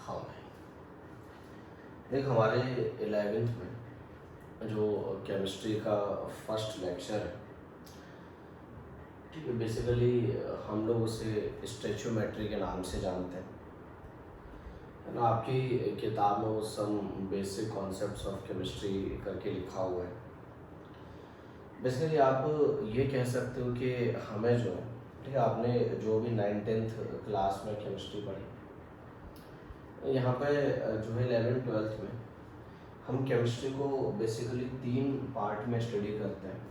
हाँ भाई, एक हमारे 11th में जो केमिस्ट्री का फर्स्ट लेक्चर है, ठीक है। बेसिकली हम लोग उसे स्टैच्यूमेट्री के नाम से जानते हैं, है ना। आपकी किताब में वो some basic concepts of chemistry करके लिखा हुआ है। बेसिकली आप ये कह सकते हो कि हमें जो है, ठीक है, आपने जो भी 9th-10th क्लास में केमिस्ट्री पढ़ी, यहाँ पे जो है 11th-12th में हम केमिस्ट्री को बेसिकली 3 पार्ट में स्टडी करते हैं: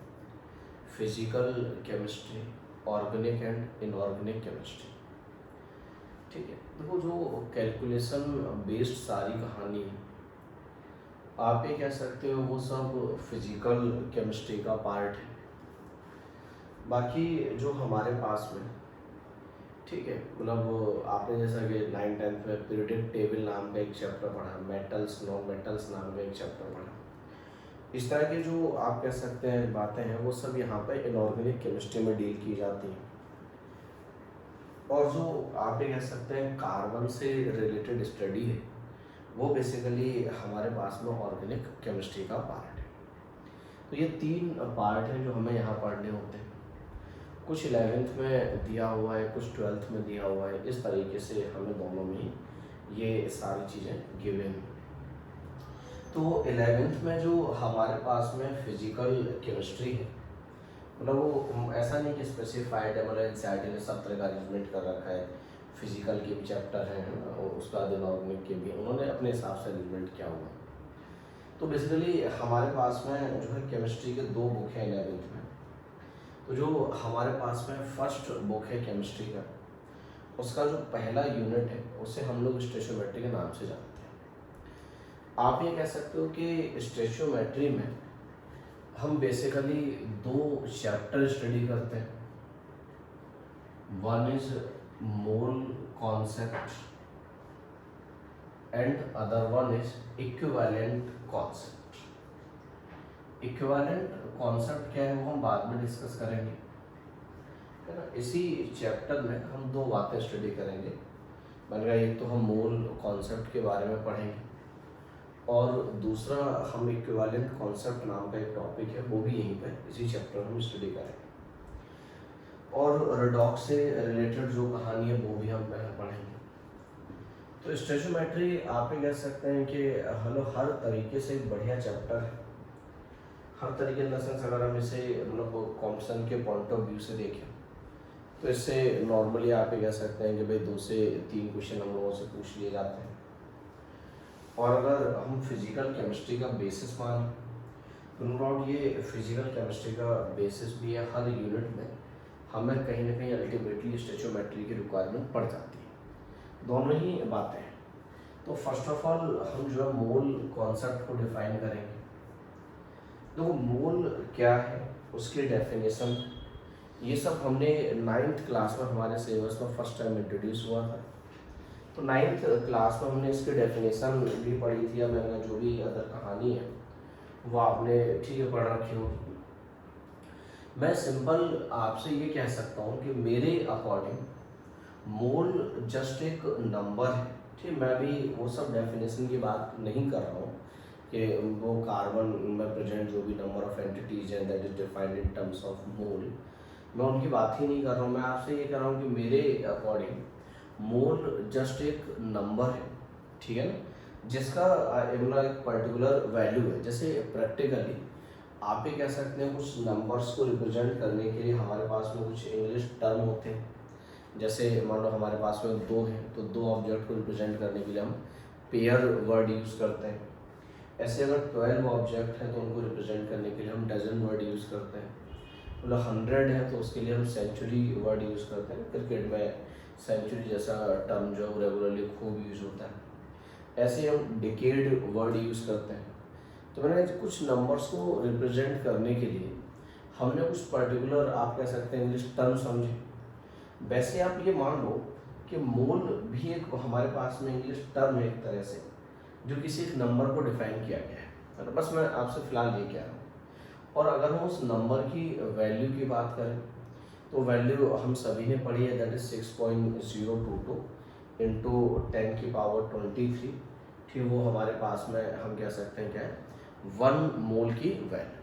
physical chemistry, organic and inorganic chemistry, ठीक है। देखो, जो कैलकुलेशन बेस्ड सारी कहानी है, आप ये कह सकते हो वो सब फिजिकल केमिस्ट्री का पार्ट है। बाकी जो हमारे पास में, ठीक है, मतलब आपने जैसा कि 9th-10th में पीरियोडिक टेबल नाम का एक चैप्टर पढ़ा, मेटल्स नॉन मेटल्स नाम का एक चैप्टर पढ़ा, इस तरह की जो आप कह सकते हैं बातें हैं, वो सब यहाँ पे इनऑर्गेनिक केमिस्ट्री में डील की जाती हैं। और जो आप ये कह सकते हैं कार्बन से रिलेटेड स्टडी है, वो बेसिकली हमारे पास में ऑर्गेनिक केमिस्ट्री का पार्ट है। तो ये 3 पार्ट हैं जो हमें यहाँ पढ़ने होते हैं। कुछ 11th में दिया हुआ है, कुछ 12th में दिया हुआ है। इस तरीके से हमें दोनों में ही ये सारी चीज़ें गिवन हैं। तो 11th में जो हमारे पास में फिजिकल केमिस्ट्री है, मतलब वो ऐसा नहीं कि स्पेसिफाइड है, मतलब एनसीईआरटी ने सब तरह का अरेंजमेंट कर रखा है। फिजिकल के भी चैप्टर हैं और उसके बाद इनऑर्गेनिक के भी उन्होंने अपने हिसाब से अरेंजमेंट किया हुआ है। तो बेसिकली हमारे पास में जो है केमिस्ट्री के 2 बुक हैं 11th में। तो जो हमारे पास में फर्स्ट बुक है केमिस्ट्री का, उसका जो पहला यूनिट है उसे हम लोग स्टोइचियोमेट्री के नाम से जानते हैं। आप ये कह सकते हो कि स्टोइचियोमेट्री में हम बेसिकली 2 चैप्टर स्टडी करते हैं। One is mole concept and other one is equivalent concept. Equivalent concept क्या है वो हम बाद में डिस्कस करेंगे, है ना। इसी चैप्टर में हम 2 बातें स्टडी करेंगे। बन गया, एक तो हम मोल कॉन्सेप्ट के बारे में पढ़ेंगे और दूसरा हम इक्विवेलेंट कॉन्सेप्ट नाम का एक टॉपिक है, वो भी यहीं पे इसी चैप्टर में हम स्टडी करेंगे। और रेडॉक्स से रिलेटेड जो कहानी है वो भी हम पढ़ेंगे। तो स्टोइचियोमेट्री आप ये कह सकते हैं कि हर तरीके से एक बढ़िया चैप्टर है। हर तरीके इन द सेंस, अगर हम इसे मतलब कॉम्पिटिशन के पॉइंट ऑफ व्यू से देखें तो इससे नॉर्मली आप ये कह सकते हैं कि भाई 2 से 3 क्वेश्चन हम लोगों से पूछ लिए जाते हैं। और अगर हम फिजिकल केमिस्ट्री का बेसिस मानें तो नो डाउट ये फिजिकल केमिस्ट्री का बेसिस भी है। हर यूनिट में हमें कहीं ना कहीं अल्टीमेटली स्टोइचियोमेट्री की रिक्वायरमेंट पड़ जाती है। दोनों ही बातें हैं। तो फर्स्ट ऑफ ऑल हम जो है मोल कॉन्सेप्ट को डिफाइन करेंगे। तो मोल क्या है, उसकी डेफिनेशन, ये सब हमने 9th क्लास में हमारे सिलेबस में फर्स्ट टाइम इंट्रोड्यूस हुआ था। तो 9th क्लास में हमने इसकी डेफिनेशन भी पढ़ी थी। अब मैंने जो भी अदर कहानी है वो आपने ठीक है पढ़ रखी होगी। मैं सिंपल आपसे ये कह सकता हूँ कि मेरे अकॉर्डिंग मोल जस्ट एक नंबर है, ठीक। मैं भी वो सब डेफिनेशन की बात नहीं कर रहा हूँ कि वो कार्बन में प्रेजेंट जो भी नंबर ऑफ एंटिटीज हैं that is defined in terms of mole, मैं उनकी बात ही नहीं कर रहा हूँ। मैं आपसे ये कह रहा हूँ कि मेरे अकॉर्डिंग मोल जस्ट एक नंबर है, ठीक है ना, जिसका एक पर्टिकुलर वैल्यू है। जैसे प्रैक्टिकली आप ये कह सकते हैं कुछ नंबर्स को रिप्रेजेंट करने के लिए हमारे पास में कुछ इंग्लिश टर्म होते हैं। जैसे मान लो हमारे पास में 2 हैं, तो 2 ऑब्जेक्ट को रिप्रेजेंट करने के लिए हम पेयर वर्ड यूज़ करते हैं। ऐसे अगर 12 ऑब्जेक्ट हैं तो उनको रिप्रेजेंट करने के लिए हम डजन वर्ड यूज़ करते हैं। मतलब 100 है तो उसके लिए हम सेंचुरी वर्ड यूज़ करते हैं। क्रिकेट में सेंचुरी जैसा टर्म जो रेगुलरली खूब यूज़ होता है। ऐसे हम डिकेड वर्ड यूज़ करते हैं। तो मैंने कुछ नंबर्स को रिप्रेजेंट करने के लिए हमने कुछ पर्टिकुलर आप कह सकते हैं इंग्लिश टर्म समझे। वैसे आप ये मान लो कि मोल भी एक हमारे पास में इंग्लिश टर्म है एक तरह से, जो किसी एक नंबर को डिफाइन किया गया है। तो बस मैं आपसे फिलहाल ये कह रहा हूँ। और अगर हम उस नंबर की वैल्यू की बात करें तो वैल्यू हम सभी ने पढ़ी है, दैट इज 6.022 इंटू 10⁻23, ठीक, वो हमारे पास में हम कह सकते हैं क्या है, 1 मोल की वैल्यू।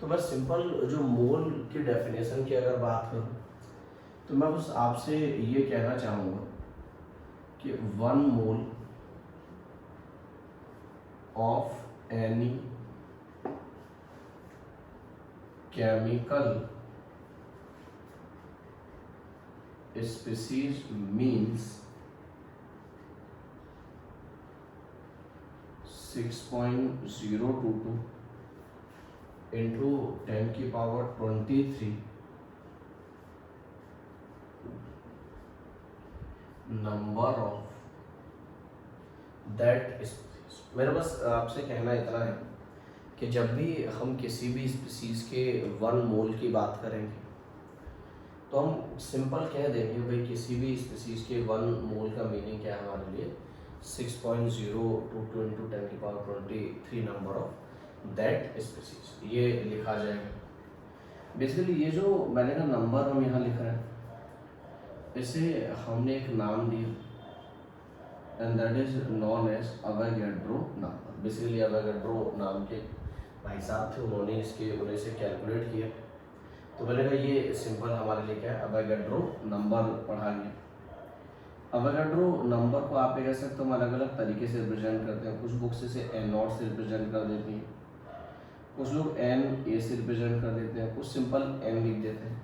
तो मैं सिंपल जो मोल की डेफिनेशन की अगर बात करूँ तो मैं बस आपसे ये कहना चाहूँगा कि 1 mole of any chemical species means 6.022 into 10⁻23 number of that species. मेरा बस आपसे कहना इतना है कि जब भी हम किसी भी स्पीसीज के 1 मोल की बात करेंगे तो हम सिंपल कह देंगे भाई किसी भी स्पीसीज के 1 मोल का मीनिंग क्या है हमारे लिए, 6.022 into 10⁻23 number of that species, ये लिखा जाएगा। बेसिकली ये जो मैंने कहा नंबर हम यहाँ लिख रहे हैं, इसे हमने एक नाम दिया and that is known as Avogadro number. Basically Avogadro नाम के भाई साहब थे, उन्होंने उन्हें से कैलकुलेट किया, तो मैंने कहा ये सिंपल हमारे लिए क्या है, अवोगाड्रो नंबर पढ़ा गया। अवोगाड्रो नंबर को आप कह सकते हो हम अलग अलग तरीके से रिप्रेजेंट करते हैं। कुछ बुक्स इसे n0 से रिप्रेजेंट कर देती हैं, कुछ लोग n a से रिप्रेजेंट कर देते हैं, कुछ सिंपल n लिख देते हैं।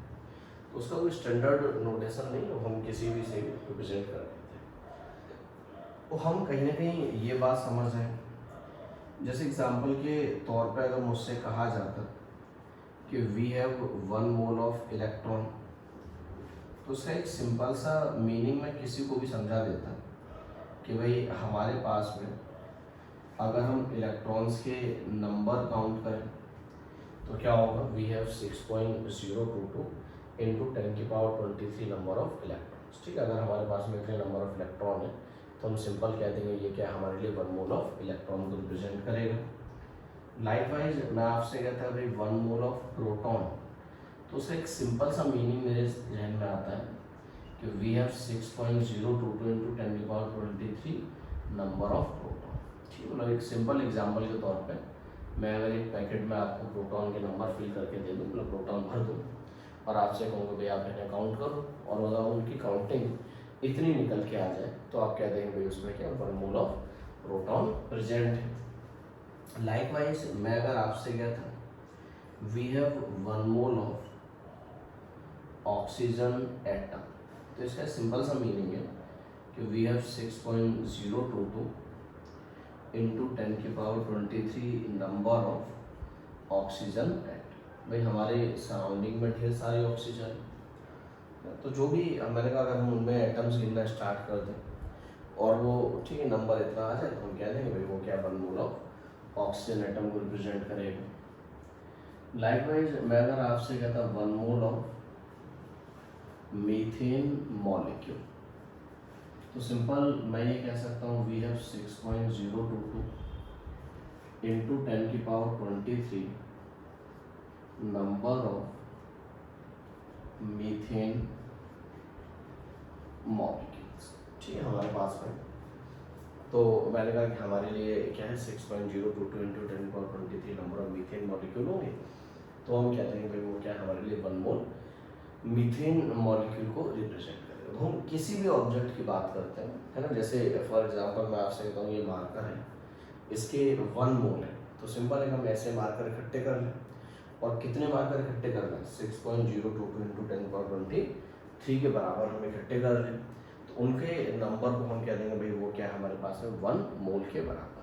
तो उसका कोई स्टैंडर्ड नोटेशन नहीं है, हम किसी भी से रिप्रेजेंट कर देते हैं। तो हम कहीं ना कहीं ये बात समझ रहे हैं, जैसे एग्जाम्पल के तौर पर अगर मुझसे कहा जाता कि we have 1 mole of electron, तो उसका एक सिंपल सा मीनिंग मैं किसी को भी समझा देता कि भाई हमारे पास में अगर हम इलेक्ट्रॉन्स के नंबर काउंट करें तो क्या होगा, we have 6.022 into 10⁻23 number of electrons. ठीक है, अगर हमारे पास में इतने नंबर ऑफ इलेक्ट्रॉन है तो हम सिंपल कह देंगे ये क्या हमारे लिए 1 मोल ऑफ इलेक्ट्रॉन को रिप्रेजेंट करेगा। लाइकवाइज मैं आपसे कहता है भाई 1 मोल ऑफ प्रोटॉन, तो उसका एक सिंपल सा मीनिंग मेरे जहन में आता है कि we have 6.022 into 10⁻23 number of proton. ठीक, मतलब एक सिंपल एग्जाम्पल के तौर पे मैं अगर एक पैकेट में आपको प्रोटॉन के नंबर फिल करके दे दूँ, मतलब प्रोटॉन भर दूँ और आपसे कहूँगा भाई आप इन्हें काउंट करो, और अगर उनकी काउंटिंग इतनी निकल के आ जाए तो आप कह देंगे भाई उसमें क्या 1 मोल ऑफ प्रोटॉन प्रेजेंट है। लाइकवाइज मैं अगर आपसे कहता we have 1 mole of oxygen atom, तो इसका सिंपल सा मीनिंग है कि we have 6.022 into 10⁻23 number of oxygen atom. भाई हमारे सराउंडिंग में ढेर सारी ऑक्सीजन, तो जो भी मैंने कहा अगर हम उनमें एटम्स गिनना स्टार्ट कर दें और वो ठीक है नंबर इतना आ जाए तो हम कह देंगे भाई वो क्या 1 मोल ऑफ ऑक्सीजन एटम को रिप्रेजेंट करेगा। लाइकवाइज मैं अगर आपसे कहता 1 मोल ऑफ मीथेन मॉलिक्यूल, तो सिंपल मैं ये कह सकता हूँ we have 6.022 into 10⁻23 number of methane molecules. ठीक है, हमारे पास में तो मैंने कहा कि हमारे लिए क्या है 6.022 into 10⁻23 number of methane molecule होंगे, तो हम कहते हैं भाई वो क्या हमारे लिए 1 मोल मीथेन मॉलिक्यूल को रिप्रेजेंट करेगा। तो हम किसी भी ऑब्जेक्ट की बात करते हैं, है ना, जैसे फॉर एग्जांपल मैं आपसे कहता हूँ ये मार्कर है, इसके 1 मोल है, तो सिंपल है हम ऐसे मार्कर इकट्ठे कर लें, और कितने मार्कर इकट्ठे कर लें 6.022 इंटू 10⁻23 के बराबर हम इकट्ठे कर लें, तो उनके नंबर को हम कह देंगे भाई वो क्या हमारे पास है 1 मोल के बराबर।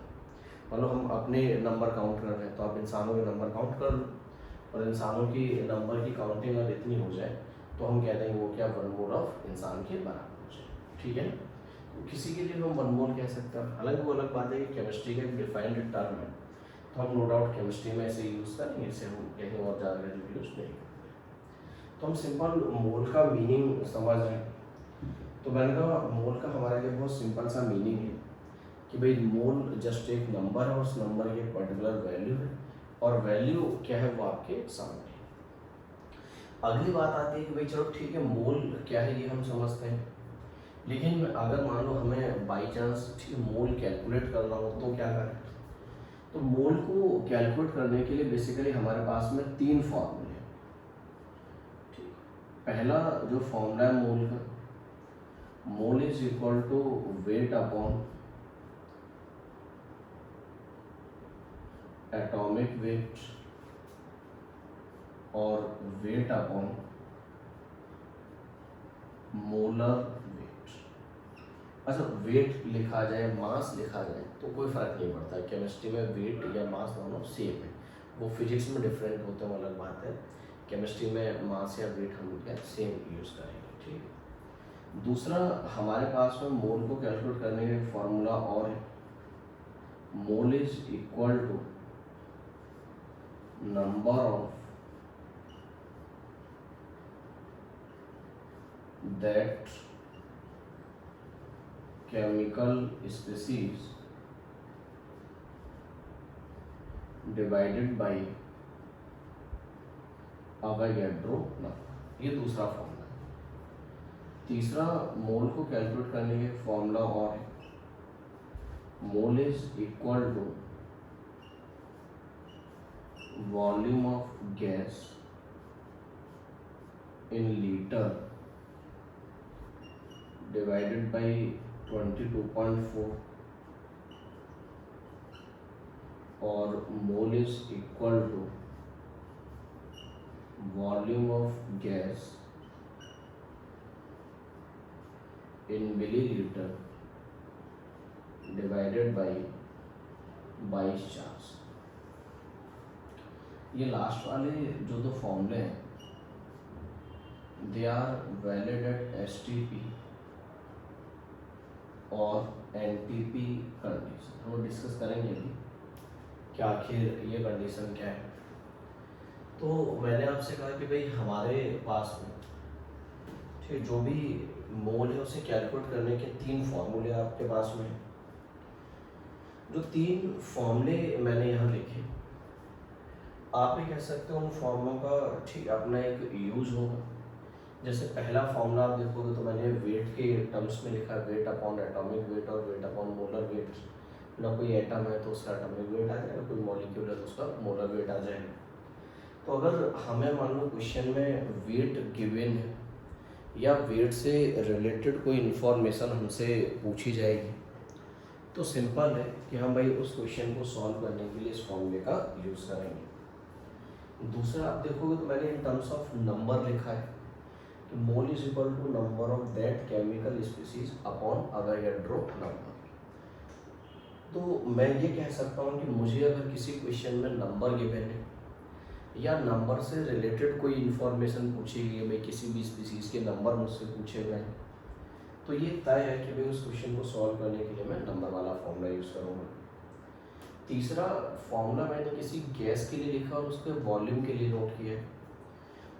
मतलब हम अपने नंबर काउंट कर रहे हैं तो आप इंसानों के नंबर काउंट कर लो, और इंसानों की नंबर की काउंटिंग अगर इतनी हो जाए तो हम कह देंगे वो क्या 1 मोल ऑफ इंसान के बराबर हो जाए। ठीक है, तो किसी के लिए हम 1 मोल कह सकते हैं। हालांकि वो अलग बात है कि केमिस्ट्री का एक डिफाइंड टर्म है, तो हम नो डाउट केमिस्ट्री में ऐसे यूज़ करेंगे, इससे हम कहीं और ज़्यादा यूज़ नहीं करते। तो हम सिंपल मोल का मीनिंग समझ रहे हैं, तो मैंने कहा मोल का हमारे लिए बहुत सिंपल सा मीनिंग है कि भाई मोल जस्ट एक नंबर है और उस नंबर की एक पर्टिकुलर वैल्यू है, और वैल्यू क्या है वो आपके सामने है। अगली बात आती है कि भाई चलो ठीक है मोल क्या है ये हम समझते हैं, लेकिन अगर मान लो हमें बाई चांस ठीक मोल कैलकुलेट करना हो तो क्या करें? तो मोल को कैलकुलेट करने के लिए बेसिकली हमारे पास में 3 फॉर्मूले हैं। ठीक, पहला जो फॉर्मूला है मोल का, mole is equal to weight upon atomic weight और वेट अपॉन मोलर वेट। अच्छा, वेट लिखा जाए मास लिखा जाए तो कोई फर्क नहीं पड़ता, केमिस्ट्री में वेट या मास दोनों सेम है। वो फिजिक्स में डिफरेंट होते हैं, वो अलग बात है। केमिस्ट्री में मास या वेट हम क्या सेम यूज़ करेंगे। ठीक है, दूसरा हमारे पास में मोल को कैलकुलेट करने का फॉर्मूला और है, mole is equal to number of that chemical species divided by Avogadro number। ये दूसरा फॉर्मूला है। तीसरा मोल को कैलकुलेट करने के फॉर्मूला और है, mole is equal to volume of gas in litre divided by 22.4 और mole is equal to volume of gas in millilitre divided by 22 चार्ज। ये लास्ट वाले जो दो फॉर्मूले हैं they are valid at STP और NTP कंडीशन। हम डिस्कस करेंगे अभी कि आखिर ये कंडीशन क्या है। तो मैंने आपसे कहा कि भाई हमारे पास में ठीक जो भी मोल है उसे कैलकुलेट करने के 3 फॉर्मूले आपके पास में है। जो 3 फॉर्मूले मैंने यहाँ लिखे, आप भी कह सकते हो उन फॉर्मूलों का ठीक अपना एक यूज होगा। जैसे पहला फॉर्मूला आप देखोगे तो मैंने वेट के टर्म्स में लिखा है, वेट अपॉन एटॉमिक वेट और वेट अपॉन मोलर वेट। ना कोई एटम है तो उसका एटॉमिक वेट आ जाएगा, कोई मॉलिक्यूल है तो उसका मोलर वेट आ जाएगा। तो अगर हमें मान लो क्वेश्चन में वेट गिवन है या वेट से रिलेटेड कोई इन्फॉर्मेशन हमसे पूछी जाएगी तो सिंपल है कि हम भाई उस क्वेश्चन को सॉल्व करने के लिए इस फॉर्मूले का यूज़ करेंगे। दूसरा आप देखोगे तो मैंने इन टर्म्स ऑफ नंबर लिखा है कि mole is equal to number of that chemical species upon Avogadro number. तो मैं ये कह सकता हूँ कि मुझे अगर किसी क्वेश्चन में नंबर गिवन है या नंबर से रिलेटेड कोई इन्फॉर्मेशन पूछी गई है, भाई किसी भी स्पीसीज के नंबर मुझसे पूछे गए हैं, तो ये तय है कि भाई उस क्वेश्चन को सॉल्व करने के लिए मैं नंबर वाला फॉर्मूला यूज़ करूँगा। तीसरा फॉर्मूला मैंने किसी गैस के लिए लिखा और उसके वॉल्यूम के लिए नोट किया है।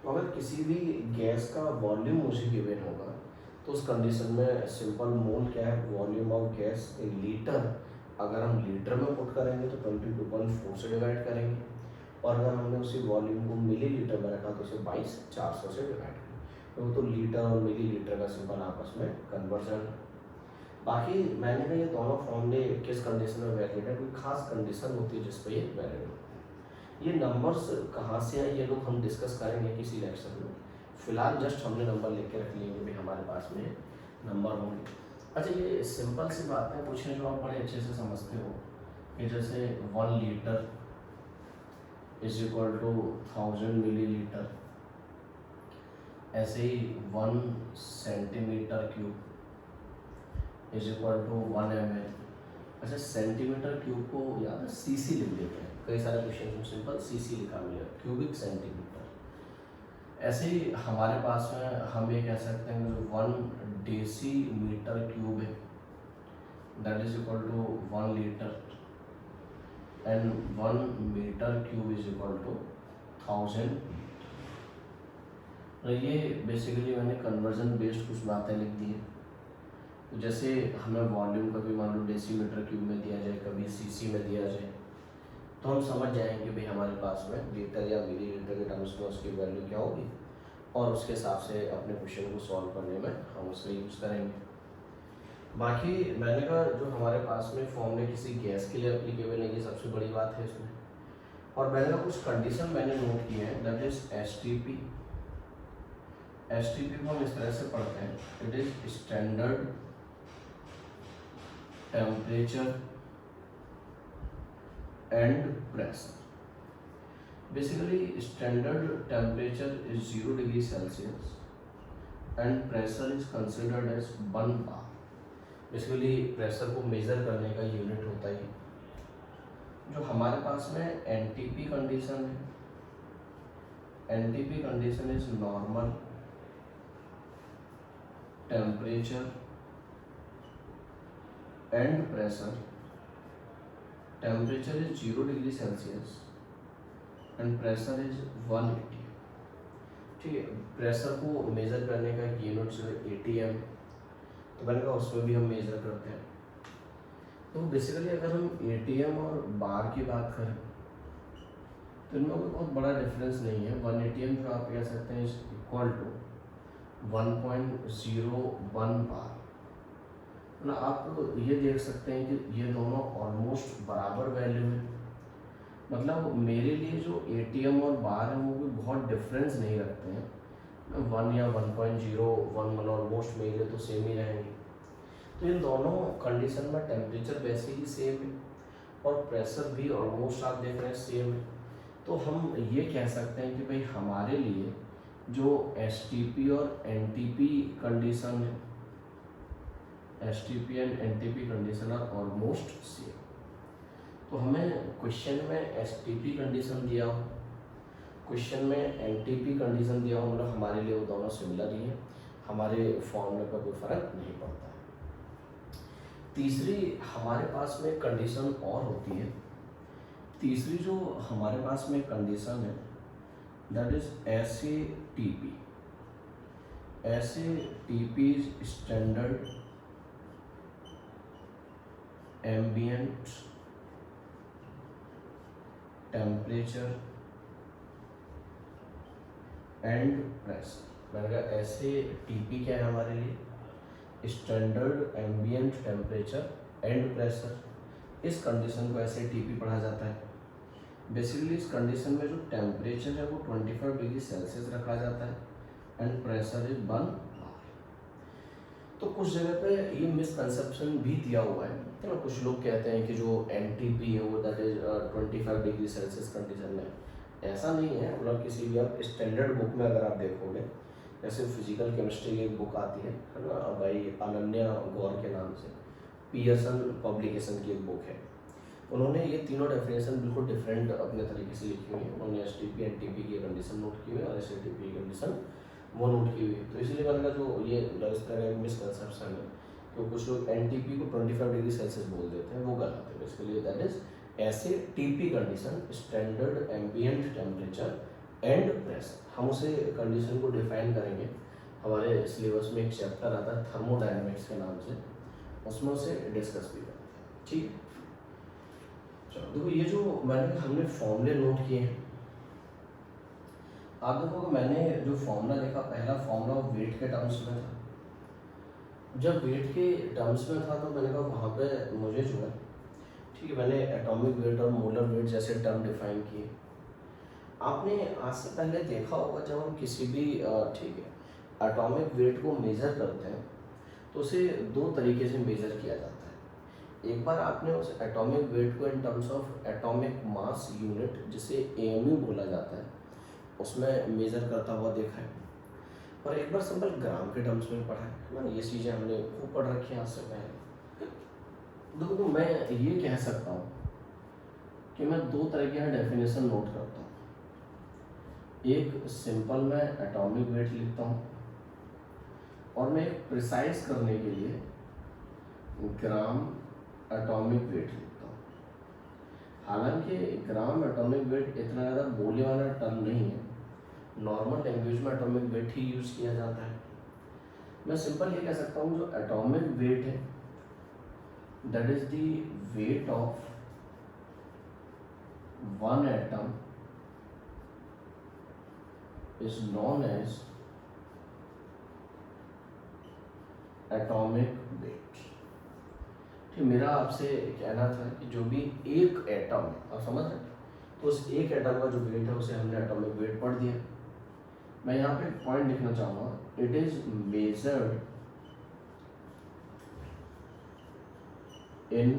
तो अगर किसी भी गैस का वॉल्यूम मुझे गिवन होगा तो उस कंडीशन में सिंपल मोल क्या है, volume of gas in litre. अगर हम लीटर में पुट करेंगे तो 22.4 से डिवाइड करेंगे और अगर हमने उसी वॉल्यूम को मिली लीटर में रखा तो उसे 22,400 से डिवाइड करेंगे। तो लीटर और मिली लीटर का सिंपल आपस में कन्वर्जन। बाकी मैंने कहा ये दोनों फॉर्मूले किस कंडीशन में वैलिड है, कोई खास कंडीशन होती है जिस पर ये वैलिड होती है। ये नंबर्स कहाँ से आए ये लोग हम डिस्कस करेंगे किसी लेक्चर में। फिलहाल जस्ट हमने नंबर लिख के रख लिए भी हमारे पास में नंबर होंगे। अच्छा, ये सिंपल सी बातें पूछें जो आप बड़े अच्छे से समझते हो कि जैसे 1 litre is equal to 1000 millilitre, ऐसे ही 1 centimetre cube is equal to 1 ml। अच्छा, सेंटीमीटर क्यूब को याद है सीसी लिख देते हैं, कई सारे क्वेश्चन में सिंपल सीसी लिखा मिलेगा, क्यूबिक सेंटीमीटर। ऐसे ही हमारे पास में हम ये कह सकते हैं कि 1 डेसीमीटर क्यूब है that is equal to 1 litre and 1 metre cube is equal to 1000 litre. तो ये बेसिकली मैंने कन्वर्जन बेस्ड कुछ बातें लिख दी हैं। तो जैसे हमें वॉल्यूम कभी मान लो डेसीमीटर क्यूब में दिया जाए, कभी सीसी में दिया जाए, तो हम समझ जाएंगे कि भाई हमारे पास में लीटर या मिली लीटर के टर्म्स में उसकी वैल्यू क्या होगी और उसके हिसाब से अपने क्वेश्चन को सॉल्व करने में हम उसका यूज़ करेंगे। बाकी मैंने कहा जो हमारे पास में फॉर्मूले किसी गैस के लिए एप्लीकेबल है, ये सबसे बड़ी बात है इसमें। और मैंने कहा कुछ कंडीशन मैंने नोट किए हैं, दैट इज एसटीपी। एसटीपी को हम इस तरह से पढ़ते हैं, it is standard temperature and pressure. Basically standard temperature is 0 degree Celsius and pressure is considered as 1 bar. Basically pressure को मेजर करने का यूनिट होता है। जो हमारे पास में एनटीपी कंडीशन है, NTP condition is normal temperature and pressure. Temperature is 0 degree Celsius and pressure is 180। ठीक है, प्रेशर को मेजर करने का यूनिट जो है एटीएम, तो मैंने कहा उसमें भी हम मेजर करते हैं। तो बेसिकली अगर हम एटीएम और बार की बात करें तो इनमें कोई बहुत बड़ा डिफरेंस नहीं है। 1 एटीएम जो आप कह सकते हैं इज इक्वल टू 1.01 बार। ना आप ये देख सकते हैं कि ये दोनों ऑलमोस्ट बराबर वैल्यू है। मतलब मेरे लिए जो एटीएम और बार है वो भी बहुत डिफरेंस नहीं रखते हैं, 1 या 1.01 ऑलमोस्ट मेरे लिए तो सेम ही रहेंगे। तो इन दोनों कंडीशन में टेम्परेचर वैसे ही सेम है और प्रेशर भी ऑलमोस्ट आप देख रहे हैं सेम है। तो हम ये कह सकते हैं कि भाई हमारे लिए जो एसटीपी और एनटीपी कंडीशन है, STP and NTP condition are almost same. तो हमें क्वेश्चन में एसटीपी कंडीशन दिया हो, क्वेश्चन में एनटीपी कंडीशन दिया हो, मतलब हमारे लिए वो दोनों सिमिलर ही है, हमारे फॉर्मूले पर कोई फर्क नहीं पड़ता है। तीसरी हमारे पास में कंडीशन और होती है। तीसरी जो हमारे पास में कंडीशन है that is SATP. SATP is standard ambient temperature and pressure. मैंने कहा एसएटीपी क्या है हमारे लिए, standard ambient temperature and pressure. इस कंडीशन को एसएटीपी पढ़ा जाता है। बेसिकली इस कंडीशन में जो टेम्परेचर है वो 25 डिग्री सेल्सियस रखा जाता है एंड प्रेशर इज 1 बार। तो कुछ जगह पे ये मिसकंसेप्शन भी दिया हुआ है ना, कुछ लोग कहते हैं कि जो एनटीपी है वो that is 25 degree Celsius condition में। ऐसा नहीं है, मतलब किसी भी आप स्टैंडर्ड बुक में अगर आप देखोगे, जैसे फिजिकल केमिस्ट्री की एक बुक आती है ना भाई, अनन्या गौर के नाम से, पियर्सन पब्लिकेशन की एक बुक है। उन्होंने ये तीनों डेफिनेशन बिल्कुल डिफरेंट अपने तरीके से लिखी हुई है। उन्होंने एसटीपी एनटीपी की कंडीशन नोट की हुई है और एसएटीपी की कंडीशन वो नोट की हुई है। तो इसलिए मैंने कहा जो ये इस तरह का मिसकंसेप्शन है कि कुछ लोग एनटीपी को 25 डिग्री सेल्सियस बोल देते हैं, वो गलत है। इसके that is SATP condition, standard ambient temperature and pressure. हम उसे कंडीशन को डिफाइन करेंगे, हमारे सिलेबस में एक चैप्टर आता है थर्मोडायनेमिक्स के नाम से, उसमें उसे डिस्कस भी करते हैं। ठीक है, चलो देखो ये जो हमने फॉर्मूले नोट किए हैं, आप देखो मैंने जो फॉर्मूला देखा, पहला फॉर्मूला वेट के टर्म्स में था। जब वेट के टर्म्स में था तो मैंने कहा वहाँ पे मुझे जो है, ठीक है, मैंने एटॉमिक वेट और मोलर वेट जैसे टर्म डिफाइन किए। आपने आज से पहले देखा होगा जब हम किसी भी ठीक है एटॉमिक वेट को मेज़र करते हैं तो उसे दो तरीके से मेज़र किया जाता है। एक बार आपने उस एटॉमिक वेट को इन terms of atomic mass unit, जिसे एएमयू बोला जाता है, उसमें मेज़र करता हुआ देखा है, और एक बार सिंपल ग्राम के टर्म्स में पढ़ा है ना। ये चीज़ें हमने खूब पढ़ रखी हैं आज से पहले। देखो तो मैं ये कह सकता हूँ कि मैं दो तरह की यहाँ डेफिनेशन नोट करता हूँ। एक सिंपल मैं एटॉमिक वेट लिखता हूँ और मैं एक प्रिसाइज करने के लिए ग्राम एटॉमिक वेट लिखता हूँ। हालांकि ग्राम एटॉमिक वेट इतना ज़्यादा बोलने वाला टर्म नहीं है, नॉर्मल लैंग्वेज में एटॉमिक वेट ही यूज़ किया जाता है। मैं सिंपल ये कह सकता हूँ जो एटॉमिक वेट है that is the weight of one atom is known as atomic weight। कि मेरा आपसे कहना था कि जो भी एक एटम है, आप समझ रहे हैं, तो उस एक एटम का जो वेट है उसे हमने एटॉमिक वेट पढ़ दिया। मैं यहाँ पे पॉइंट लिखना चाहूँगा, it is measured in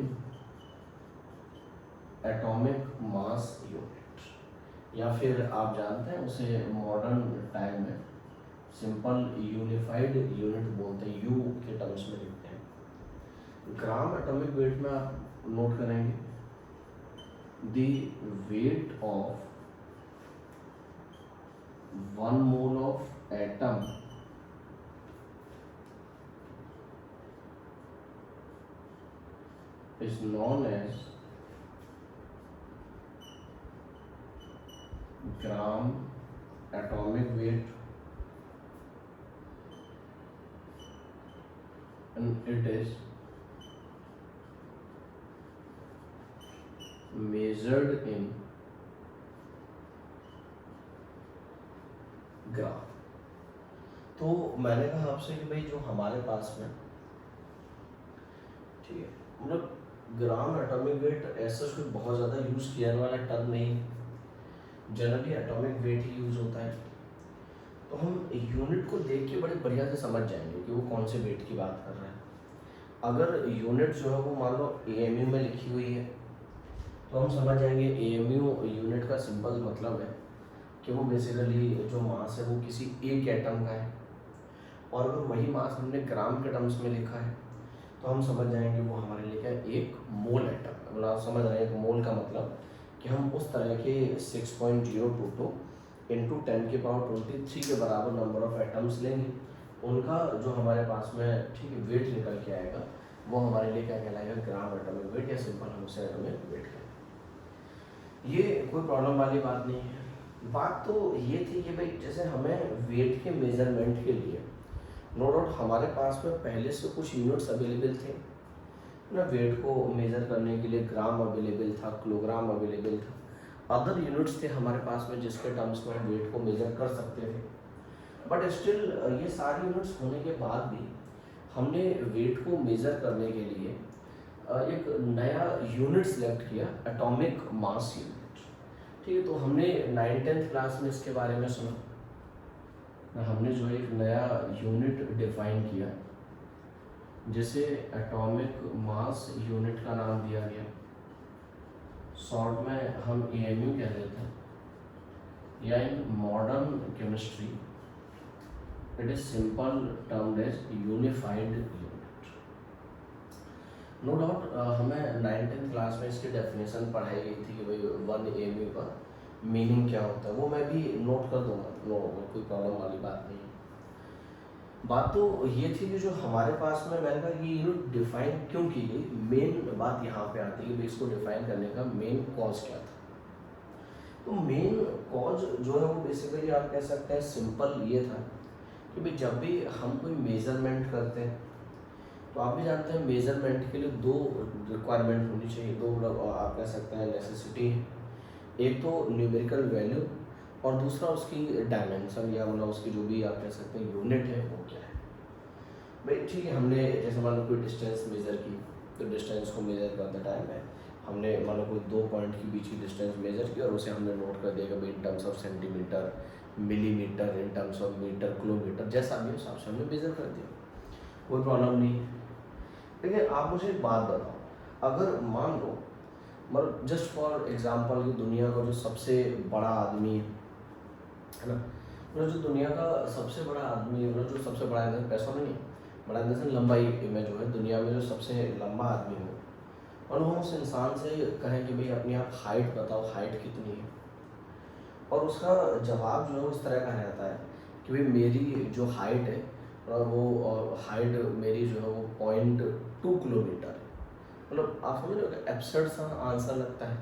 atomic mass unit, या फिर आप जानते हैं उसे मॉडर्न टाइम में सिंपल यूनिफाइड यूनिट बोलते हैं, यू के टर्म्स में लिखते हैं। ग्राम एटॉमिक वेट में आप नोट करेंगे the weight of 1 mole of atom is known as gram atomic weight, and it is measured in ग्राम। तो मैंने कहा आपसे कि भाई जो हमारे पास में, ठीक है, मतलब ग्राम एटॉमिक वेट ऐसा कोई बहुत ज़्यादा यूज़ किया वाला टर्म नहीं, जनरली एटॉमिक वेट ही यूज़ होता है। तो हम यूनिट को देख के बड़े बढ़िया से समझ जाएंगे कि वो कौन से वेट की बात कर रहा है। अगर यूनिट जो है वो मान लो AMU में लिखी हुई है तो हम समझ जाएंगे AMU यूनिट का सिंपल मतलब है कि वो बेसिकली जो मास है वो किसी एक एटम का है, और अगर वही मास हमने ग्राम के टर्म्स में लिखा है तो हम समझ जाएंगे वो हमारे लिए क्या है, एक मोल एटम। मतलब आप समझ रहे हैं एक मोल का मतलब कि हम उस तरह के 6.022 इंटू 10⁻23 के बराबर नंबर ऑफ एटम्स लेंगे, उनका जो हमारे पास में, ठीक है, वेट निकल के आएगा, वो हमारे लिए क्या कहलाएगा, ग्राम एटॉमिक वेट, या सिंपल हम उसे एटॉमिक वेट कहेंगे। ये कोई प्रॉब्लम वाली बात नहीं है। बात तो ये थी कि भाई जैसे हमें वेट के मेजरमेंट के लिए नो डाउट हमारे पास में पहले से कुछ यूनिट्स अवेलेबल थे ना, वेट को मेज़र करने के लिए ग्राम अवेलेबल था, किलोग्राम अवेलेबल था, अदर यूनिट्स थे हमारे पास में जिसके टर्म्स में हम वेट को मेज़र कर सकते थे। बट स्टिल ये सारी यूनिट्स होने के बाद भी हमने वेट को मेज़र करने के लिए एक नया यूनिट सेलेक्ट किया, एटॉमिक मास यूनिट। ठीक है, तो हमने 9th-10th क्लास में इसके बारे में सुना, हमने जो एक नया यूनिट डिफाइन किया जिसे एटॉमिक मास यूनिट का नाम दिया गया, शॉर्ट में हम AMU कह देते हैं, या in modern chemistry it is simple termed as unified unit. No doubt हमें 9th-10th क्लास में इसकी डेफिनेशन पढ़ाई गई थी कि भाई 1 AMU का मीनिंग क्या होता है, वो मैं भी नोट कर दूंगा, नो कोई प्रॉब्लम वाली बात नहीं है। बात तो ये थी कि जो हमारे पास में, मैंने कहा ये यूनिट डिफाइन क्यों की गई, मेन बात यहाँ पे आती है कि इसको डिफाइन करने का मेन कॉज क्या था। तो मेन कॉज जो है वो बेसिकली आप कह सकते हैं सिंपल ये था कि भाई जब भी हम कोई मेजरमेंट करते हैं तो आप भी जानते हैं मेजरमेंट के लिए 2 रिक्वायरमेंट होनी चाहिए, 2 आप कह सकते हैं नेसेसिटी है। एक तो न्यूमेरिकल वैल्यू और दूसरा उसकी डायमेंशन, या मतलब उसकी जो भी आप कह सकते हैं यूनिट है वो क्या है। भाई ठीक है, हमने जैसे मान लो कोई डिस्टेंस मेज़र की, तो डिस्टेंस को मेज़र करते टाइम में हमने मान लो कोई 2 पॉइंट के बीच की डिस्टेंस मेज़र की और उसे हमने नोट कर दिया कि भाई in terms of centimetre, millimetre, in terms of metre, kilometre, जैसा भी हिसाब से हमने मेज़र कर दिया, कोई प्रॉब्लम नहीं है। लेकिन आप मुझे एक बात बताओ, अगर मान लो मतलब जस्ट फॉर एग्जांपल कि दुनिया का जो सबसे बड़ा आदमी है ना, मतलब जो दुनिया का सबसे बड़ा आदमी है, मतलब जो सबसे बड़ा इंसान, पैसा नहीं है, बड़ा इंसान लंबाई में जो है दुनिया में जो सबसे लंबा आदमी हो, और हम उस इंसान से कहें कि भाई अपनी आप हाइट बताओ, हाइट कितनी है, और उसका जवाब जो है उस तरह का रहता है कि भाई मेरी जो हाइट है और वो हाइट मेरी जो है वो 0.2 किलोमीटर है। मतलब आप समझ रहे हो कि एब्सर्ड सा आंसर लगता है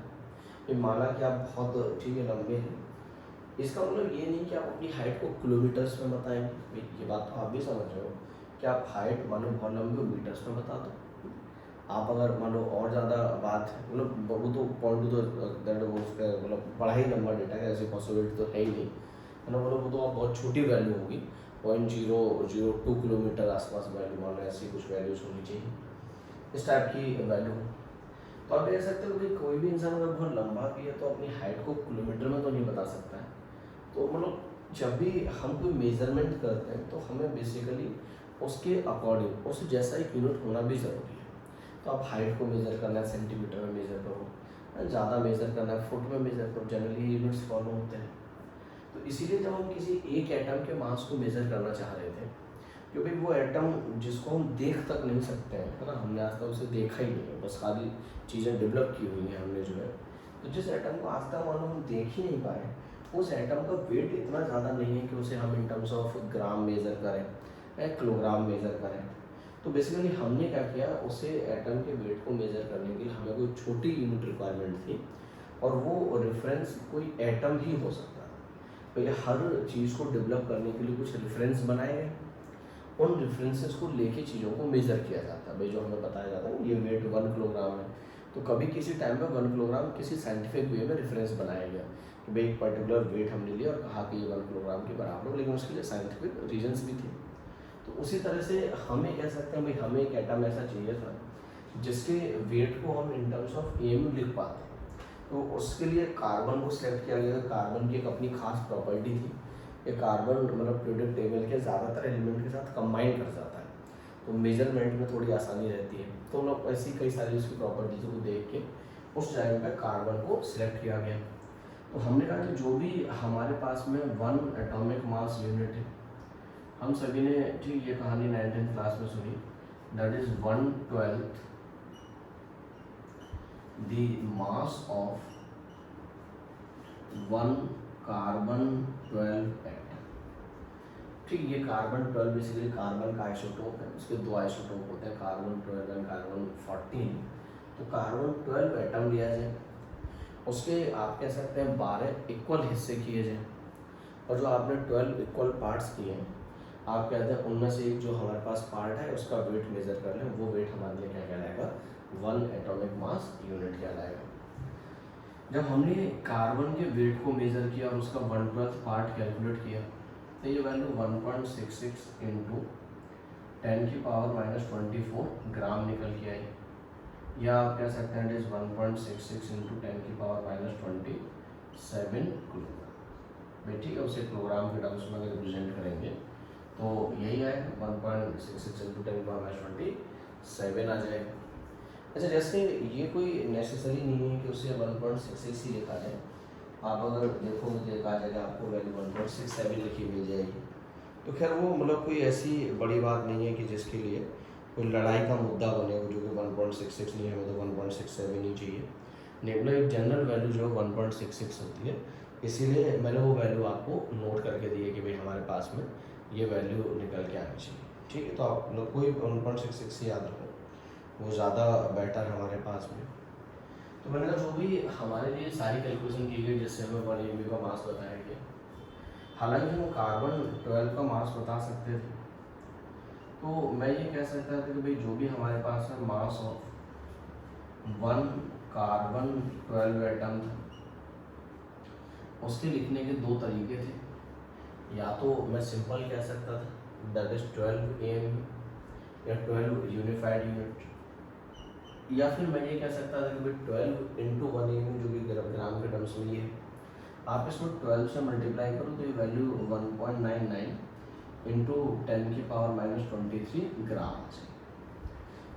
कि माना कि आप बहुत, ठीक है, लंबे हैं, इसका मतलब ये नहीं कि आप अपनी हाइट को किलोमीटर्स में बताएंगे, भाई ये बात तो आप भी समझ रहे हो कि आप हाइट मान लो बहुत लंबे हो मीटर्स में बता दो। आप अगर मान लो और ज़्यादा बात है, मतलब वो तो 0.2 तो दैट वो उसका मतलब बड़ा ही लंबा डेटा है, ऐसी पॉसिबिलिटी तो है ही नहीं, है ना, मतलब वो तो आप बहुत छोटी वैल्यू होगी, 0.002 किलोमीटर आसपास वैल्यू, मान लो ऐसी कुछ वैल्यूज होनी चाहिए। इस टाइप की वैल्यू। तो आप कह सकते हो कि कोई भी इंसान अगर बहुत लंबा भी है तो अपनी हाइट को किलोमीटर में तो नहीं बता सकता है। तो मतलब जब भी हम कोई मेजरमेंट करते हैं तो हमें बेसिकली उसके अकॉर्डिंग उस जैसा एक यूनिट होना भी ज़रूरी है। तो आप हाइट को मेज़र करना है सेंटीमीटर में मेज़र करो, ज़्यादा मेज़र करना है फुट में मेज़र करो, जनरली यूनिट्स फॉलो होते हैं। तो इसीलिए जब हम किसी एक एटम के मास को मेज़र करना चाह रहे थे, क्योंकि वो एटम जिसको हम देख तक नहीं सकते हैं, है ना, हमने आज तक उसे देखा ही नहीं है, बस खाली चीज़ें डेवलप की हुई हैं हमने जो है। तो जिस एटम को आज तक मानो हम देख ही नहीं पाए, उस एटम का वेट इतना ज़्यादा नहीं है कि उसे हम इन टर्म्स ऑफ ग्राम मेज़र करें या किलोग्राम मेज़र करें। तो बेसिकली हमने क्या किया, उसे एटम के वेट को मेज़र करने के लिए हमें कोई छोटी यूनिट रिक्वायरमेंट थी, और वो रेफरेंस कोई एटम ही हो सकता था। तो ये हर चीज़ को डेवलप करने के लिए कुछ रेफरेंस बनाए गए, उन रेफरेंसेस को लेके चीज़ों को मेज़र किया जाता है। भाई जो हमें बताया जाता है ये वेट 1 किलोग्राम है, तो कभी किसी टाइम पे 1 किलोग्राम किसी साइंटिफिक वे में रेफरेंस बनाया गया कि भाई एक पर्टिकुलर वेट हमने लिया और कहा कि ये 1 किलोग्राम के बराबर हो, लेकिन उसके लिए साइंटिफिक रीजंस भी थे। तो उसी तरह से हमें कह सकते हैं भाई हमें एक एटम ऐसा चाहिए था जिसके वेट को हम इन टर्म्स ऑफ एम लिख पाते। तो उसके लिए कार्बन को सिलेक्ट किया गया। कार्बन की एक अपनी खास प्रॉपर्टी थी, ये कार्बन मतलब पीरियोडिक टेबल के ज़्यादातर एलिमेंट के साथ कंबाइन कर जाता है, तो मेजरमेंट में थोड़ी आसानी रहती है। तो लोग ऐसी कई सारी उसकी प्रॉपर्टीज़ को देख के उस जगह पर कार्बन को सिलेक्ट किया गया। तो हमने कहा कि जो भी हमारे पास में 1 एटॉमिक मास यूनिट है, हम सभी ने ठीक ये कहानी 9th क्लास में सुनी, that is 1/12 the mass of 1 carbon 12 atom. ठीक, ये कार्बन 12 बेसिकली कार्बन का आइसोटोप है, उसके 2 आइसोटोप होते हैं, कार्बन 12 एंड कार्बन 14। तो कार्बन 12 एटम लिया जाए, उसके आप कह सकते हैं 12 इक्वल हिस्से किए जाए, और जो आपने 12 इक्वल पार्ट्स किए हैं, आप कहते हैं उनमें से एक जो हमारे पास पार्ट है उसका वेट मेजर कर लें, वो वेट हमारे लिए क्या कहलाएगा, 1 एटॉमिक मास यूनिट कहलाएगा। जब हमने कार्बन के वेट को मेजर किया और उसका 1/12 पार्ट कैलकुलेट किया, तो ये वैल्यू 1.66 इंटू 10⁻⁻24 ग्राम निकल के आई, या आप कह सकते हैं इट इज 1.66 इंटू 10⁻27 किलोग्राम। ठीक है, उसे किलोग्राम के टर्म्स में रिप्रेजेंट करेंगे तो यही आएगा 1.66 इंटू 10⁻27 आ जाएगा। अच्छा, जैसे ये कोई नेसेसरी नहीं है कि उसे 1.66 ही लिखा जाए, आप अगर देखो मुझे कहा जाएगा आपको वैल्यू 1.67 लिखी मिल जाएगी, तो खैर वो मतलब कोई ऐसी बड़ी बात नहीं है कि जिसके लिए कोई लड़ाई का मुद्दा बने, जो कि 1.66 नहीं है, हमें तो 1.67 ही चाहिए। मतलब एक जनरल वैल्यू जो 1.66 होती है, इसीलिए मैंने वो वैल्यू आपको नोट करके दी है कि भाई हमारे पास में ये वैल्यू निकल के आनी चाहिए। ठीक है, तो आप लोग कोई 1.66 याद रखो, वो ज़्यादा बेटर हमारे पास में। तो मैंने कहा जो भी हमारे लिए सारी कैलकुलेशन की गई, जिससे हमें 1 एम का मास बताया गया, हालांकि हम कार्बन 12 का मास बता सकते थे, तो मैं ये कह सकता था कि भाई जो भी हमारे पास है मास ऑफ 1 कार्बन 12 एटम था, उसके लिखने के 2 तरीके थे। या तो मैं सिंपल कह सकता था दैट इज 12 एम या 12 यूनिफाइड यूनिट, या फिर मैं ये कह सकता था कि भाई 12 इंटू 1 एम, जो कि ग्राम के टर्म्स में ये है, आप इसको 12 से मल्टीप्लाई करो तो ये वैल्यू 1.99 इंटू 10⁻⁻23 ग्राम है।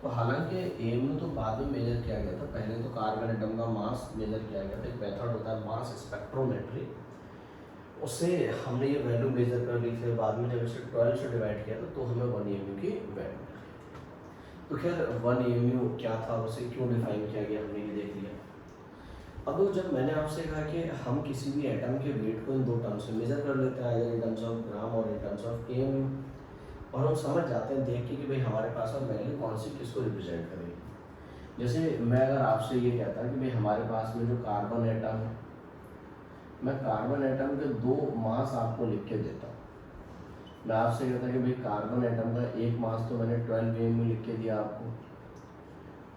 तो हालांकि एम तो बाद में मेजर किया गया था, पहले तो कार्बन एटम का मास मेजर किया गया था, एक मेथड होता है मास स्पेक्ट्रोमेट्री, उससे हमने ये वैल्यू मेजर कर ली थी। बाद में जब इसे 12 से डिवाइड किया था तो हमें 1 एम की वैल्यू। तो खैर 1 एम क्या था, उसे क्यों डिफाइन किया गया, हमने ये देख लिया। अब जब मैंने आपसे कहा कि हम किसी भी एटम के वेट को इन 2 टर्म्स में मेजर कर लेते हैं, इन टर्म्स ऑफ ग्राम और इन टर्म्स ऑफ एम, और हम समझ जाते हैं देख के कि भाई हमारे पास में वैल्यू कौन सी किसको रिप्रेजेंट करेगी। जैसे मैं अगर आपसे ये कहता कि भाई हमारे पास में जो कार्बन एटम है, मैं कार्बन एटम के 2 मास आपको लिख के देता हूँ। मैं आपसे कहता कि भाई कार्बन एटम का एक मास तो मैंने 12 एम लिख के दिया आपको,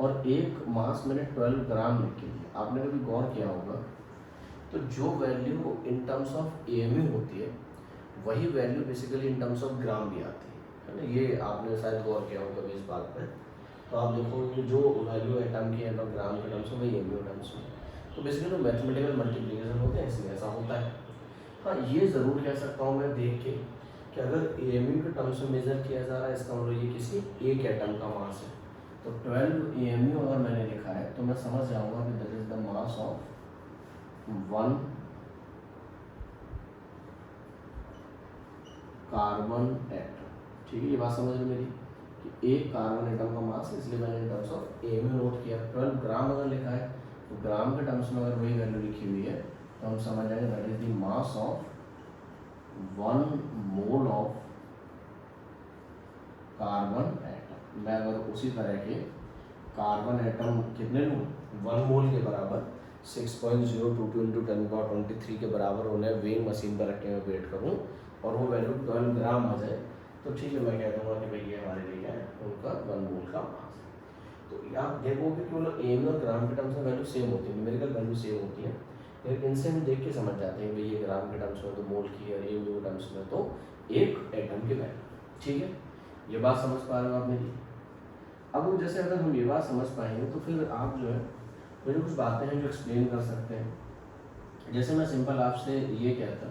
और एक मास मैंने 12 ग्राम लिख के दिया। आपने कभी गौर किया होगा, तो जो value in terms of M होती है, वही value basically in terms of gram भी आती है ना। ये आपने शायद गौर किया होगा इस बात पर। तो आप देखोगे जो वैल्यू एटम की है तो ग्राम के टर्म्स में वही एमयू टर्म्स में। तो बेसिकली मैथमेटिकल मल्टीप्लिकेशन होते हैं इसलिए ऐसा होता है। हाँ ये ज़रूर कह सकता हूँ मैं देख के कि अगर एमयू के टर्म्स में मेजर किया जा रहा है इसका मतलब ये किसी एक एटम का मास है। तो 12 एमयू अगर मैंने लिखा है तो मैं समझ जाऊँगा कि that is the mass of 1 carbon atom. ठीक है, ये बात समझ लो मेरी कि एक कार्बन एटम का मास है, इसलिए मैंने इन टर्म्स ऑफ एमयू नोट किया। 12 ग्राम अगर लिखा है तो ग्राम के टर्म्स में अगर वही वैल्यू लिखी हुई है तो हम समझ जाएंगे that is the mass of 1 mole of carbon atom. मैं अगर उसी तरह के कार्बन एटम कितने लूँ 1 मोल के बराबर 6.022 इंटू 10⁻23 के बराबर उन्हें वेइंग मशीन पर रख के मैं वेट करूँ और वो वैल्यू 12 ग्राम आ जाए तो ठीक है, मैं कह दूँगा कि भाई ये हमारे लिए क्या है, उनका 1 मोल का मास है। तो आप देखोगे कि मतलब एम और ग्राम के टर्म्स में वैल्यू सेम होती है, न्यूमेरिकल वैल्यू सेम होती है, लेकिन इनसे हम देख के समझ जाते हैं भाई ये ग्राम के टर्म्स में तो मोल की है, एम के टर्म्स में तो एक एटम की वैल्यू। ठीक है, ये बात समझ पा रहे हो आप मेरी। अब जैसे अगर हम ये बात समझ पाएंगे तो फिर आप जो है मुझे कुछ बातें हैं जो एक्सप्लेन कर सकते हैं। जैसे मैं सिंपल आपसे ये कहता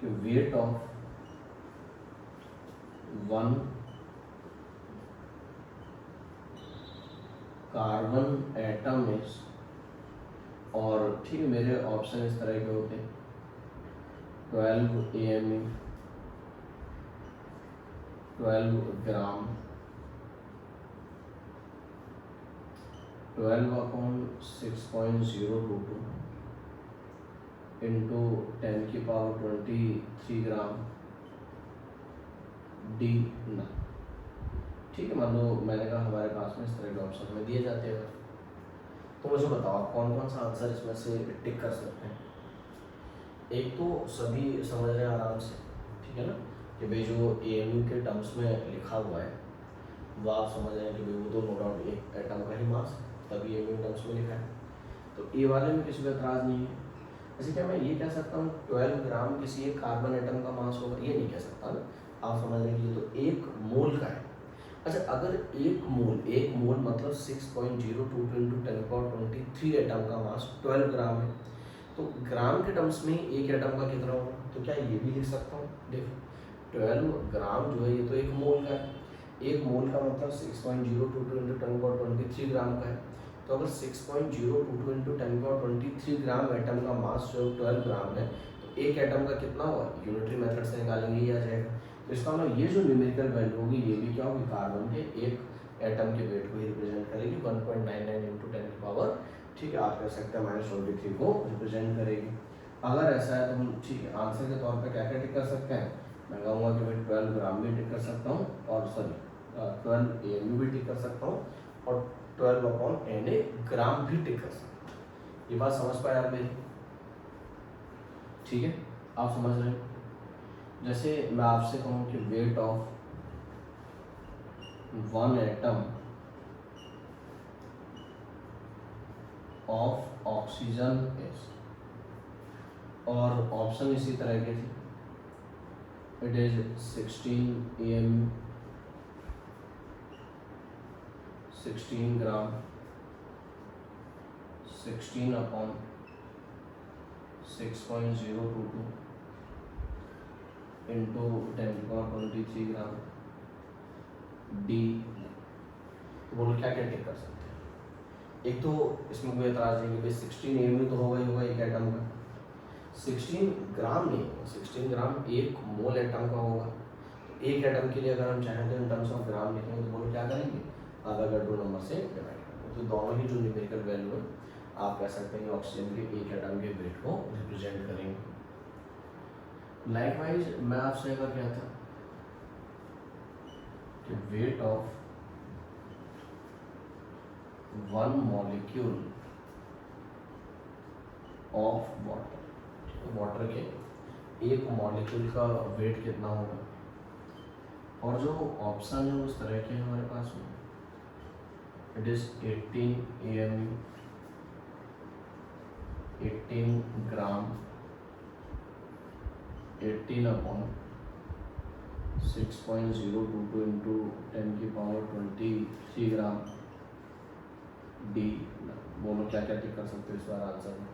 कि weight of 1 carbon atom is, और ठीक है मेरे ऑप्शन इस तरह के होते हैं 12 AMU 12 ग्राम 12/6.022 इंटू 10⁻23 ग्राम डी ना। ठीक है, मान लो मैंने कहा हमारे पास में इस तरह के ऑप्शन में दिए जाते हैं, तो मुझे बताओ आप कौन कौन सा आंसर इसमें से टिक कर सकते हैं। एक तो सभी समझ रहे हैं आराम से, ठीक है ना, कि भाई जो एएमयू के टर्म्स में लिखा हुआ है वो आप समझ रहे हैं कि भाई वो तो नो डाउट एक एटम का ही मास है, तभी एएमयू टर्म्स में लिखा है, तो ए वाले में किसी को एतराज़ नहीं है। जैसे क्या मैं ये कह सकता हूँ 12 ग्राम किसी एक कार्बन एटम का मास होगा, ये नहीं कह सकता ना, आप समझ रहे हैं कि ये तो एक मोल का है। अच्छा, अगर एक मोल मतलब 6.022 इंटू 10⁻23 एटम का मास 12 ग्राम है, तो ग्राम के टर्म्स में एक एटम का कितना होगा, तो क्या ये भी लिख सकता हूँ। देखो 12 ग्राम जो है ये तो एक मोल का है, एक मोल का मतलब 6.022 इंटू 10⁻23 ग्राम का है, तो अगर 6.022 इंटू 10⁻23 ग्राम एटम का मास जो 12 ग्राम है, तो एक एटम का कितना हुआ, यूनिटरी मेथड से निकालेंगे ये आ जाएगा। तो इसका मतलब ये जो न्यूमेरिकल वैल्यू होगी ये भी क्या होगी, कार्बन के एक एटम के वेट को ही रिप्रेजेंट करेगी 1.99 इंटू 10 की पावर, ठीक है, आप कह सकते हैं -23 को रिप्रेजेंट करेगी। अगर ऐसा है तो हम ठीक है आंसर के तौर पे क्या क्या टिक कर सकते हैं, मैं कहूँगा कि भाई 12 ग्राम भी टिक कर सकता हूँ, और सॉरी 12 AMU भी टिक कर सकता हूँ, और 12/Na ग्राम भी टिक कर सकता हूँ। ये बात समझ पाए आप मेरी, ठीक है, आप समझ रहे हैं। जैसे मैं आपसे कहूँ कि weight of 1 atom of oxygen is, और ऑप्शन इसी तरह के थे, it is 16 AMU 16 gram 16/6.022 into 10⁻23 gram D. तो बोलो क्या क्या टिक कर सकते हैं। एक तो इसमें कोई एतराज़ नहीं कि भाई 16 AMU तो होगा ही होगा एक एटम का, 16 ग्राम नहीं होगा, 16 ग्राम एक मोल एटम का होगा। तो एक एटम के लिए अगर हम चाहें तो इन टर्म्स ऑफ ग्राम लिखेंगे तो बोलो क्या करेंगे, आधा नंबर से डिवाइड करेंगे, तो दोनों ही जो न्यूमेरिकल वैल्यू है आप कह सकते हैं कि ऑक्सीजन के एक एटम के वेट को रिप्रेजेंट करेंगे। लाइकवाइज मैं आपसे अगर कहता कि weight of 1 molecule of water के एक मॉलिक्यूल का वेट कितना होगा, और जो ऑप्शन है उस तरह के हमारे पास में, it is 18 AMU 18 gram 18/6.022 into 10⁻23 gram D, बोलो क्या क्या टिक कर सकते हो इस बार आंसर में।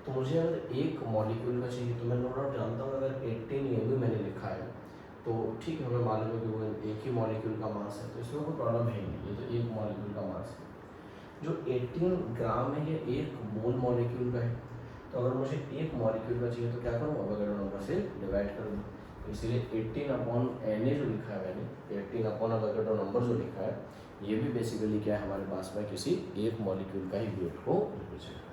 तो मुझे अगर एक मॉलिक्यूल का चाहिए तो मैं नो डाउट जानता हूँ अगर 18 EMU मैंने लिखा है तो ठीक है, हमें मालूम है कि वो एक ही मॉलिक्यूल का मास है, तो इसमें कोई प्रॉब्लम है नहीं, ये तो एक मॉलिक्यूल का मास है। जो 18 ग्राम है ये एक मोल मॉलिक्यूल का है, तो अगर मुझे एक मॉलिक्यूल का चाहिए तो क्या करूँ, अवोगाड्रो नंबर से डिवाइड कर दूँ। इसलिए 18/Na जो लिखा है मैंने, 18/अवोगाड्रो नंबर जो लिखा है, ये भी बेसिकली क्या है हमारे पास में किसी एक मॉलिक्यूल का ही वेट को रिप्रेजेंट कर।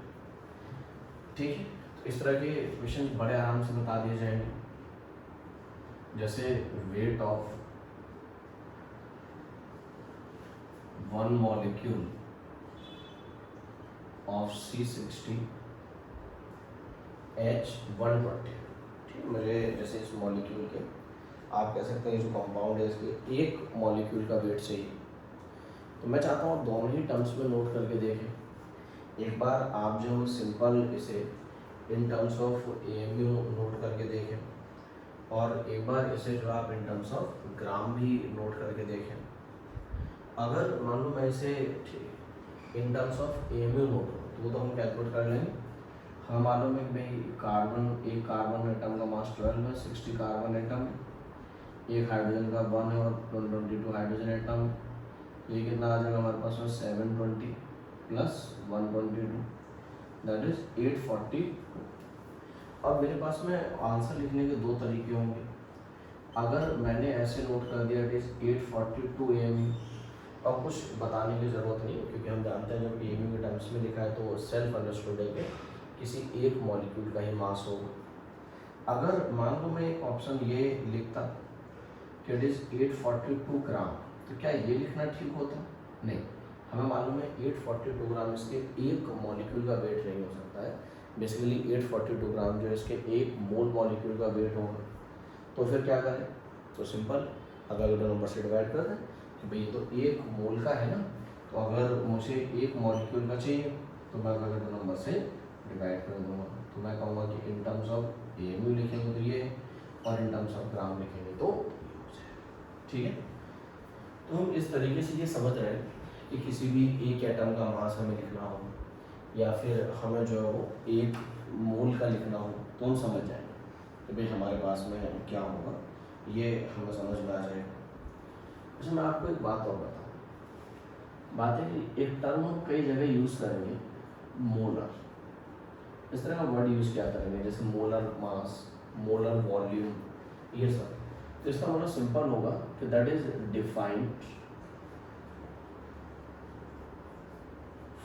ठीक है, तो इस तरह के क्वेश्चन बड़े आराम से बता दिए जाएंगे, जैसे weight of one molecule of C60H120। ठीक है, मुझे जैसे इस मॉलिक्यूल के आप कह सकते हैं जो कंपाउंड है इसके एक मॉलिक्यूल का वेट चाहिए, तो मैं चाहता हूँ आप दोनों ही टर्म्स में नोट करके देखें। एक बार आप जो सिंपल इसे इन टर्म्स ऑफ AMU नोट करके देखें, और एक बार इसे जो आप इन टर्म्स ऑफ ग्राम भी नोट करके देखें। अगर मान लो मैं इसे इन टर्म्स ऑफ AMU नोट करूँ तो वो तो हम कैलकुलेट कर लेंगे। हमें मालूम है कि भाई एक कार्बन एटम का मास 12 है, 60 कार्बन एटम, एक हाइड्रोजन का 1 है और 22 हाइड्रोजन एटम। ये कितना आ जाएगा हमारे पास में 720 प्लस 122 दैट इज 842। अब मेरे पास में आंसर लिखने के दो तरीके होंगे। अगर मैंने ऐसे नोट कर दिया इट इज 842 AMU, और कुछ बताने की ज़रूरत नहीं है क्योंकि हम जानते हैं जब AMU के टर्म्स में लिखा है तो सेल्फ अंडरस्टूड है कि किसी एक मॉलिक्यूल का ही मास होगा। अगर मान लो मैं एक ऑप्शन ये लिखता कि इट इज़ 842 ग्राम, तो क्या ये लिखना ठीक होता? नहीं, हमें मालूम है 842 ग्राम इसके एक मॉलिक्यूल का वेट नहीं हो सकता है। बेसिकली 842 ग्राम जो है इसके एक मोल मॉलिक्यूल का वेट होगा। तो फिर क्या करें, तो सिंपल अवोगाड्रो नंबर से डिवाइड कर दें कि भाई तो एक मोल का है ना, तो अगर मुझे एक मॉलिक्यूल का चाहिए तो मैं अवोगाड्रो नंबर से डिवाइड कर दूँगा। तो मैं कहूँगा कि इन टर्म्स ऑफ AMU लिखेंगे तो ये, और इन टर्म्स ऑफ ग्राम लिखेंगे तो ये हो जाएगा। ठीक है, तो हम इस तरीके से ये समझ रहे हैं कि किसी भी एक एटम का मास हमें लिखना हो या फिर हमें जो है वो एक मोल का लिखना हो तो हम समझ जाएंगे कि भाई हमारे पास में क्या होगा, ये हमें समझ में आ जाएगा। अच्छा, मैं आपको एक बात और बताऊँ। बात है कि एक टर्म हम कई जगह यूज़ करेंगे, मोलर, इस तरह का वर्ड यूज़ क्या करेंगे, जैसे मोलर मास, मोलर वॉल्यूम, ये सब। तो इसका मतलब सिंपल होगा कि that is defined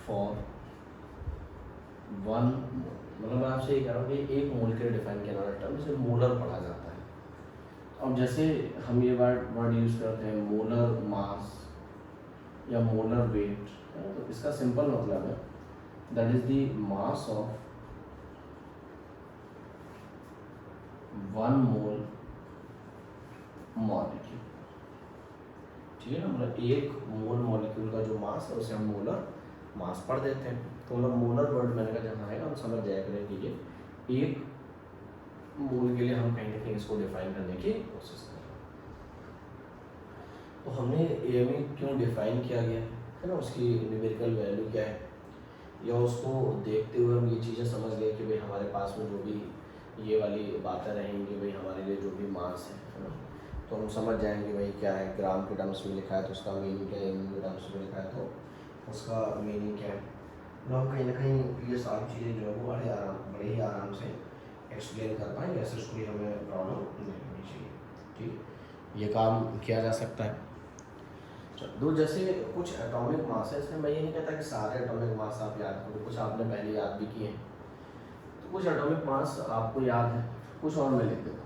for one, मतलब मैं आपसे ये कह रहा हूँ कि एक मोल के लिए डिफाइन किया वाला टर्म इसे मोलर पढ़ा जाता है। अब जैसे हम ये वर्ड यूज़ करते हैं मोलर मास या मोलर वेट, तो इसका सिंपल मतलब है that is the mass of one mole molecule. ठीक है ना, मतलब एक मोल मॉलिक्यूल का जो मास है उसे हम मोलर मास पढ़ देते हैं। तो मतलब मोलर वर्ड मैंने कहा जहाँ आएगा हम समझ जाया करें कि ये एक मोल के लिए हम कहीं ना कहीं इसको डिफाइन करने की कोशिश कर रहे हैं। तो हमने AMU क्यों डिफाइन किया गया है ना, उसकी न्यूमेरिकल वैल्यू क्या है, या उसको देखते हुए हम ये चीज़ें समझ गए कि भाई हमारे पास में जो भी ये वाली बातें रहेंगी, भाई हमारे लिए जो भी मास है ना, तो हम समझ जाएंगे भाई क्या है, ग्राम के टर्म्स में लिखा है तो उसका मीनिंग क्या है, AMU के टर्म्स में लिखा है तो उसका मीनिंग क्या है। तो हम कहीं ना कहीं ये सारी चीज़ें जो है वो बड़े ही आराम से एक्सप्लेन कर पाएंगे, ऐसे कोई हमें प्रॉब्लम नहीं होनी चाहिए। ठीक, ये काम किया जा सकता है। दो जैसे कुछ एटॉमिक मास है, इसमें मैं ये नहीं कहता कि सारे एटॉमिक मास आप याद करो, कुछ आपने पहले याद भी किए हैं, तो कुछ एटॉमिक मास आपको याद है, कुछ और मैं लिख देता हूँ।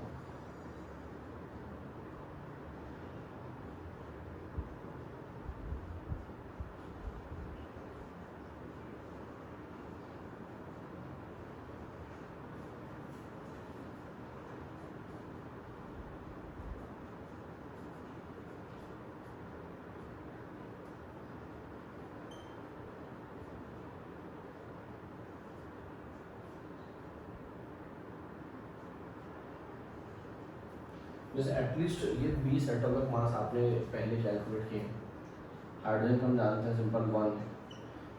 जैसे एटलीस्ट ये 20 एटॉमिक मास आपने पहले कैलकुलेट किए। हाइड्रोजन हम जानते हैं सिंपल 1 है,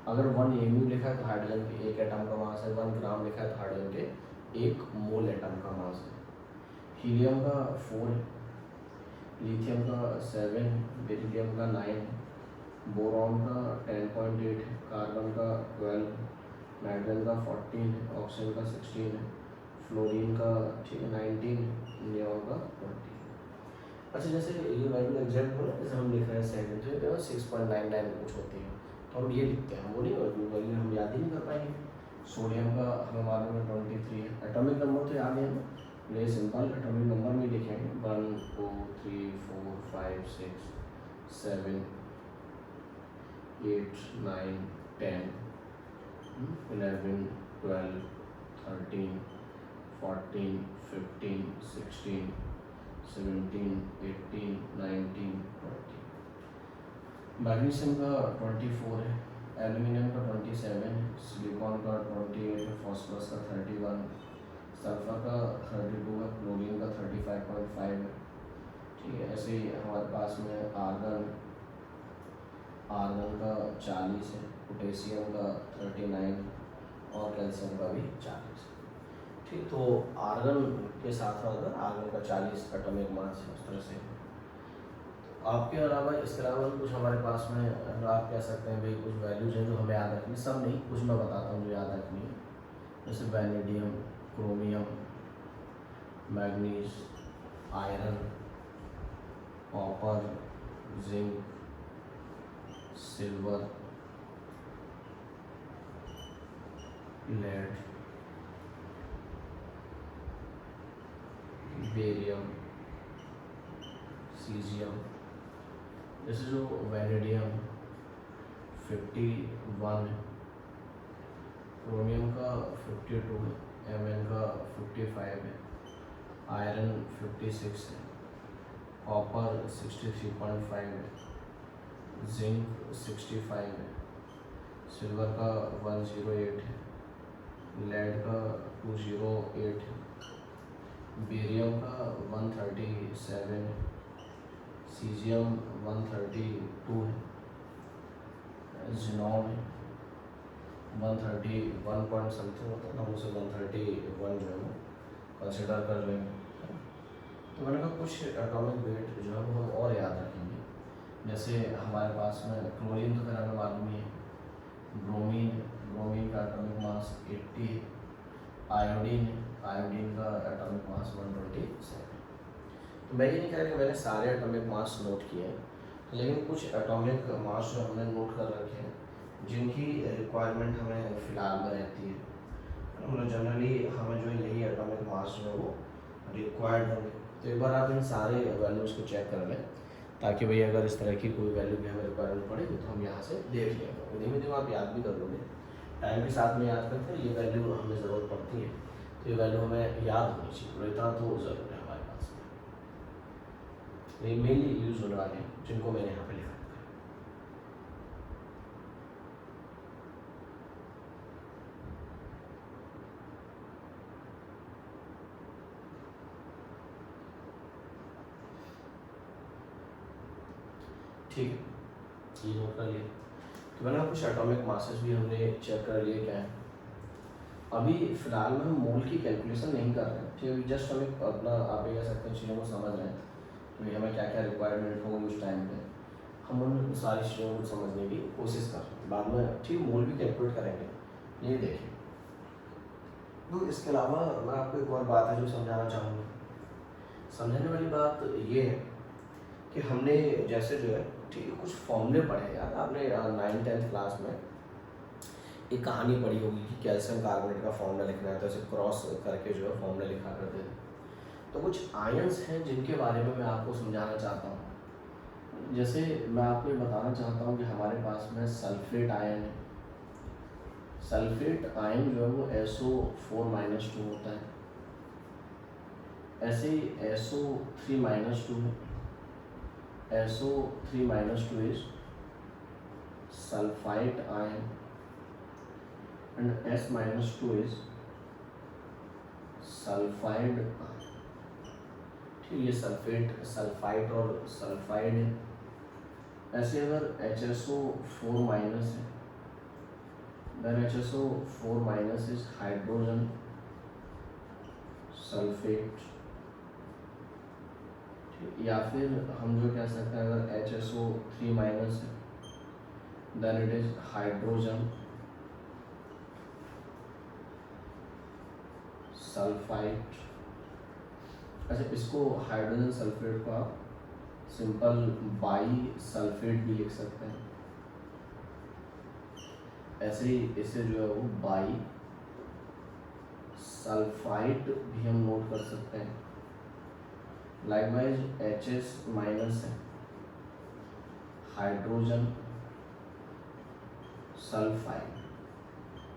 अगर 1 mu लिखा है तो हाइड्रोजन के 1 एटम का मास है, 1 ग्राम लिखा है तो हाइड्रोजन के 1 मोल एटम का मास है। हीलियम का 4 है, लिथियम का 7, बेरिलियम का 9, बोरॉन का 10.8 है, कार्बन का 12, नाइट्रोजन का 14 है, ऑक्सीजन का 16 है, फ्लोरीन का 19, नियोन का 20। अच्छा, जैसे ये वैल्यू एग्जैक्ट ना, जैसे हम लिख रहे हैं 7 तो ये 6.99 कुछ होती है, तो हम ये लिखते हैं, वो नहीं वैल्यू हम याद ही नहीं कर पाएंगे। सोडियम का हमें मालूम है 23 है, एटॉमिक नंबर तो याद है हमें, ये सिंपल एटॉमिक नंबर में लिखेंगे 1 2 3 4 5 6 7 8 9 10 11 12 13 14 15 16 17 18 19 20। मैग्नीशियम का 24 है, एल्यूमिनियम का 27 है, सिलिकॉन का 28 है, फॉस्फोरस का 31, सल्फर का 32 है, क्लोरीन का 35.5 है। ठीक है, ऐसे ही हमारे पास में आर्गन का 40 है, पोटेशियम का 39 और कैल्शियम का भी 40 है। ठीक, तो आर्गन के साथ अगर आर्गन का 40 एटॉमिक मास है, उस तरह से। आपके अलावा इसके अलावा कुछ हमारे पास में आप कह सकते हैं भाई कुछ वैल्यूज हैं जो हमें याद रखनी, सब नहीं, कुछ मैं बताता हूँ जो याद रखनी है, जैसे vanadium, chromium, manganese, iron, copper, zinc, silver, lead, barium, caesium. जैसे जो वैनेडियम 51 है, क्रोमियम का 52 है, Mn का 55 है, आयरन 56 है, कॉपर 63.5 है, जिंक 65 है, सिल्वर का 108 है, लेड का 208 है, बेरियम का 137 है, सीजियम 132 है, जिनॉन 131 पॉइंट समथिंग होता है ना, उसे 131 जो है वो कंसिडर कर लेंगे। तो मैंने कहा कुछ एटॉमिक वेट जो है वो हम और याद रखेंगे, जैसे हमारे पास में क्लोरीन तो फिर हमें मालूम ही है, ब्रोमीन का एटॉमिक मास 80 है, आयोडीन का एटॉमिक मास 127। तो मैं ये नहीं कह रहा कि मैंने सारे एटॉमिक मास नोट किए हैं, लेकिन कुछ एटॉमिक मास जो हमने नोट कर रखे हैं जिनकी रिक्वायरमेंट हमें फ़िलहाल में रहती है, मतलब जनरली हमें जो यही एटॉमिक मास जो है वो रिक्वायर्ड होंगे। तो एक बार आप इन सारे वैल्यूज़ को चेक कर लें, ताकि भैया अगर इस तरह की कोई वैल्यू भी हमें रिक्वायरमेंट पड़ेगी तो हम यहाँ से देख लेंगे, धीमे धीमे आप याद भी कर लोगे, टाइम के साथ में याद करते हैं, ये वैल्यू हमें ज़रूरत पड़ती है, तो ये वैल्यू हमें याद होनी चाहिए, तो इतना तो ज़रूर है हमारे पास में। ये मेनली यूज़ होने वाले हैं जिनको मैंने यहाँ पे लिखा है। ठीक है, ये नोट कर लिया। तो मैंने कुछ एटॉमिक मासेस भी हमने चेक कर लिए क्या है। अभी फिलहाल में हम मोल की कैलकुलेशन नहीं कर रहे हैं, ठीक है, जस्ट हम एक अपना आप ये कह सकते हैं चीज़ों को समझ रहे हैं, तो ये हमें क्या क्या रिक्वायरमेंट होगी उस टाइम पे, हम उन सारी चीज़ों को समझने की कोशिश कर रहे हैं, बाद में ठीक मोल भी कैलकुलेट करेंगे, ये देखिए। तो इसके अलावा मैं आपको एक और बात है जो समझाना चाहूँगा। समझने वाली बात ये है कि हमने जैसे जो है ठीक है कुछ फॉर्मूले पढ़े, याद आपने 9th-10th क्लास में एक कहानी पढ़ी होगी कि कैल्शियम कार्बोनेट का फॉर्मूला लिखना है, तो ऐसे क्रॉस करके जो है फॉर्मूला लिखा करते थे। तो कुछ आयंस हैं जिनके बारे में मैं आपको समझाना चाहता हूँ। जैसे मैं आपको ये बताना चाहता हूँ कि हमारे पास में सल्फेट आयन है, सल्फेट आयन जो है वो SO4-2 होता है, ऐसे ही SO3-2 है, SO3-2 is sulphite ion and S-2 is sulphide. ठीक, ये सल्फेट, सल्फाइट और सल्फाइड है। ऐसे अगर HSO4- है then HSO4 minus is hydrogen sulphate, या फिर हम जो कह सकते हैं अगर HSO3 माइनस है then it is hydrogen sulphide. अच्छा, इसको हाइड्रोजन सल्फेट को आप सिंपल बाई सल्फेट भी लिख सकते हैं, ऐसे ही इसे जो है वो बाई सल्फाइड भी हम नोट कर सकते हैं। लाइकवाइज HS माइनस है हाइड्रोजन सल्फाइड,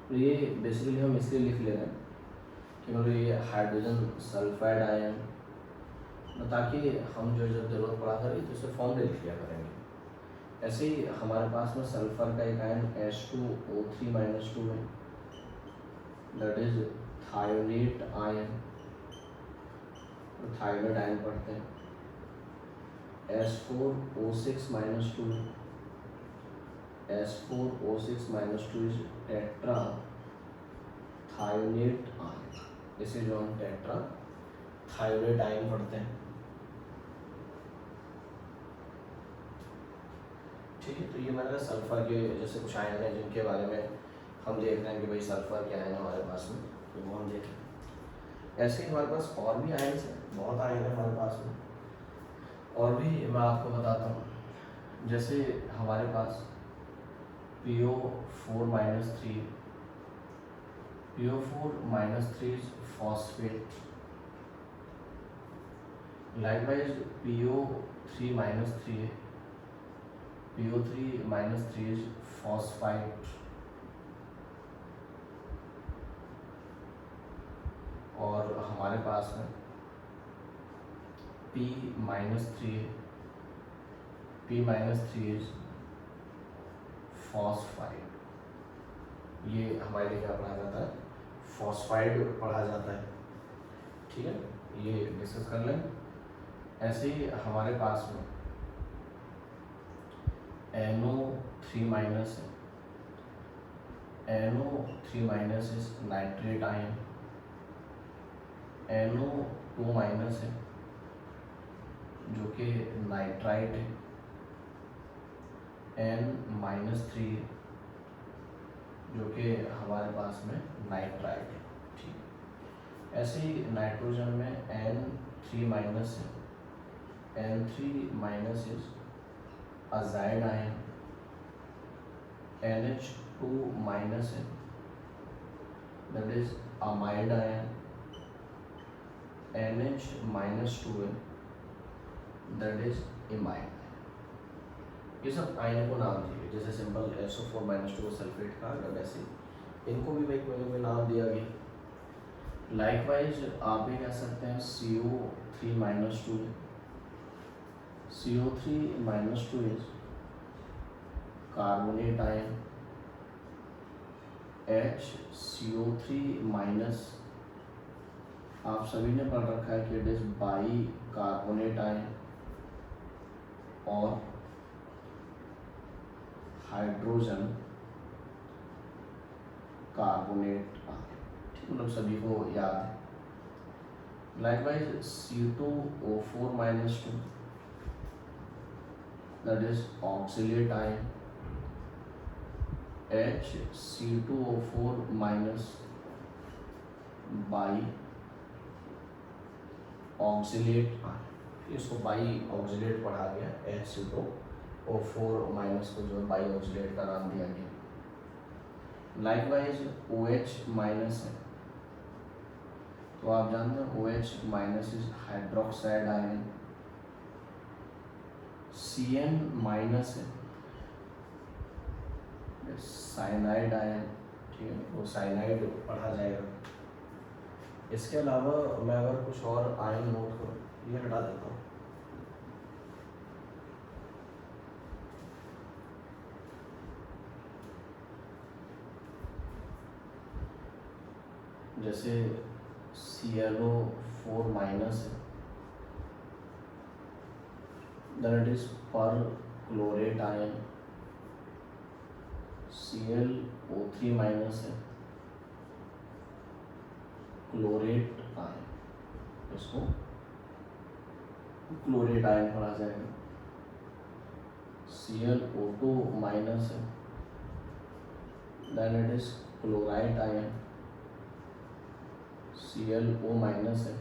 तो ये बेसिकली हम इसलिए लिख ले रहे हैं कि मतलब ये हाइड्रोजन सल्फाइड आयन, ताकि हम जो जब जरूरत पड़ा करेंगे तो इसे फॉर्म ले लिया करेंगे। ऐसे ही हमारे पास में सल्फर का एक आयन H2O3 माइनस 2 है, that is thionate ion, thionate ion पढ़ते हैं। S4O6 माइनस 2 है, S4O6 minus 2 is tetra thionate ion, इसे जो हम टेट्रा थायोनेट आयन पढ़ते हैं। ठीक है, तो ये मैंने सल्फर के जैसे कुछ आयन हैं जिनके बारे में हम देख रहे हैं कि भाई सल्फर क्या है हमारे पास में, तो वो हम देख रहे हैं। ऐसे ही हमारे पास और भी आयन हैं, बहुत आयन है हमारे पास में, और भी मैं आपको बताता हूँ। जैसे हमारे पास PO4 minus 3, PO4 minus 3 is phosphate. Likewise PO3 minus 3 है, PO3 माइनस 3 इज फॉस्फाइट। और हमारे पास में P माइनस 3 है, P माइनस 3 इज फॉस्फाइड। ये हमारे लिए क्या पढ़ा जाता है, फॉस्फाइड पढ़ा जाता है। ठीक है, ये डिस्कस कर लें। ऐसे ही हमारे पास में NO3 माइनस है, NO3 minus is nitrate ion. NO2 minus है जो कि नाइट्राइट है, N माइनस 3 जो कि हमारे पास में नाइट्राइट है। ठीक, ऐसे ही नाइट्रोजन में N3 माइनस है, N3 minus is azide ion. NH2 minus है, that is amide ion. NH minus 2 है, दैट इज इमाइड। ये सब आयन को नाम दिए, जैसे सिंपल SO4 माइनस 2 सल्फेट का, अगर वैसे इनको भी भाई कोई नाम दिया गया। लाइकवाइज आप भी कह सकते हैं CO3 माइनस 2 है, CO3 minus 2 is carbonate ion. HCO3 minus आप सभी ने पढ़ रखा है कि it is by carbonate ion और हाइड्रोजन कार्बोनेट आयन। ठीक, मतलब सभी को याद है। Likewise C2O4 minus 2, that is oxalate ion. HC2O4 minus by oxalate ion, इसको बाई ऑक्सिलेट पढ़ा गया। HC2O4 माइनस को जो बाई ऑक्सिलेट का नाम दिया गया। लाइकवाइज OH माइनस है, तो आप जानते हैं OH minus is hydroxide ion. CN minus है, साइनाइड आयन। ठीक है, वो साइनाइड पढ़ा जाएगा। इसके अलावा मैं अगर कुछ और आयन नोट करूँ, ये हटा देता हूँ। जैसे ClO4 माइनस है, then it is per chlorate ion। Cl O3 minus है, क्लोरेट आयन, इसको क्लोरेट आयन पढ़ा जाएगा। ClO2 माइनस है, then it is chloride ion. ClO minus है,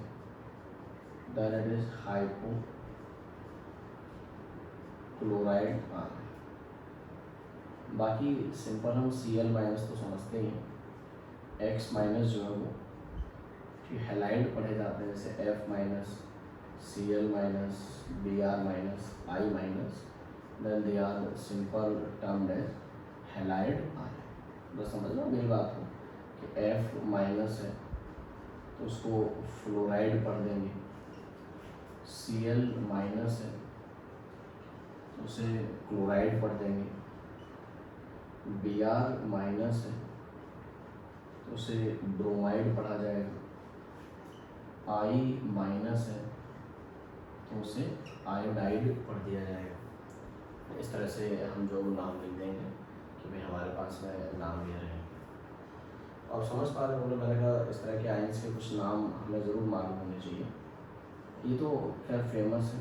then it is hypo chloride ion. बाकी सिंपल हम Cl minus तो समझते ही हैं। X माइनस जो है वो हैलाइड पढ़े जाते हैं, जैसे F minus, Cl minus, Br minus, I minus, then they are simple termed as halide ion. बस समझ लो मेरी बात को कि F माइनस है तो उसको फ्लोराइड पढ़ देंगे, Cl माइनस है तो उसे क्लोराइड पढ़ देंगे, Br माइनस है तो उसे ब्रोमाइड पढ़ा जाएगा, I माइनस है तो उसे आयोडाइड पढ़ दिया जाएगा। इस तरह से हम जो नाम लिख देंगे कि भाई हमारे पास में नाम ये रहे। और समझ पा रहे होंगे, मैंने कहा इस तरह के आयंस के कुछ नाम हमें ज़रूर मालूम होने चाहिए। ये तो खैर फेमस है,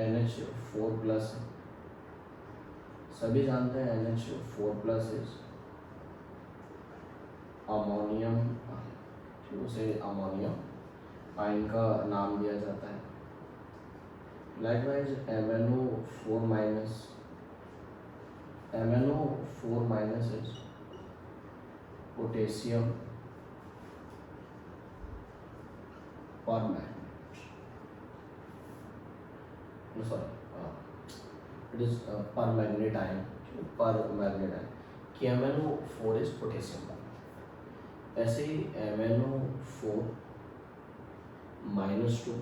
NH4+ है, सभी जानते हैं NH4+ इज अमोनियम, उसे अमोनियम आयन का नाम दिया जाता है। Likewise MnO4 minus is potassium permanganate, sorry it is permanganate ion, permanganate ion कि MnO4 इज पोटेशियम परमैंगनेट। ऐसे ही MnO4 -2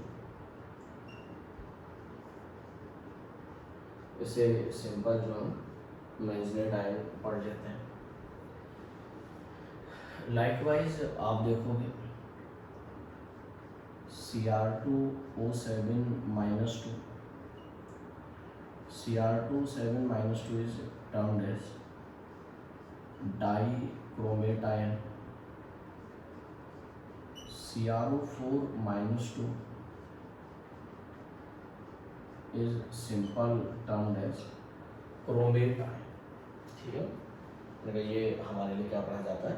इसे सिंपल जो हम मैग्नेट आयन पढ़ लेते हैं। लाइकवाइज आप देखोगे Cr2O7 -2, Cr2O7 is termed as dichromate ion. CrO4 -2 is simple termed as chromate ion। ठीक है, मतलब ये हमारे लिए क्या पढ़ा जाता है,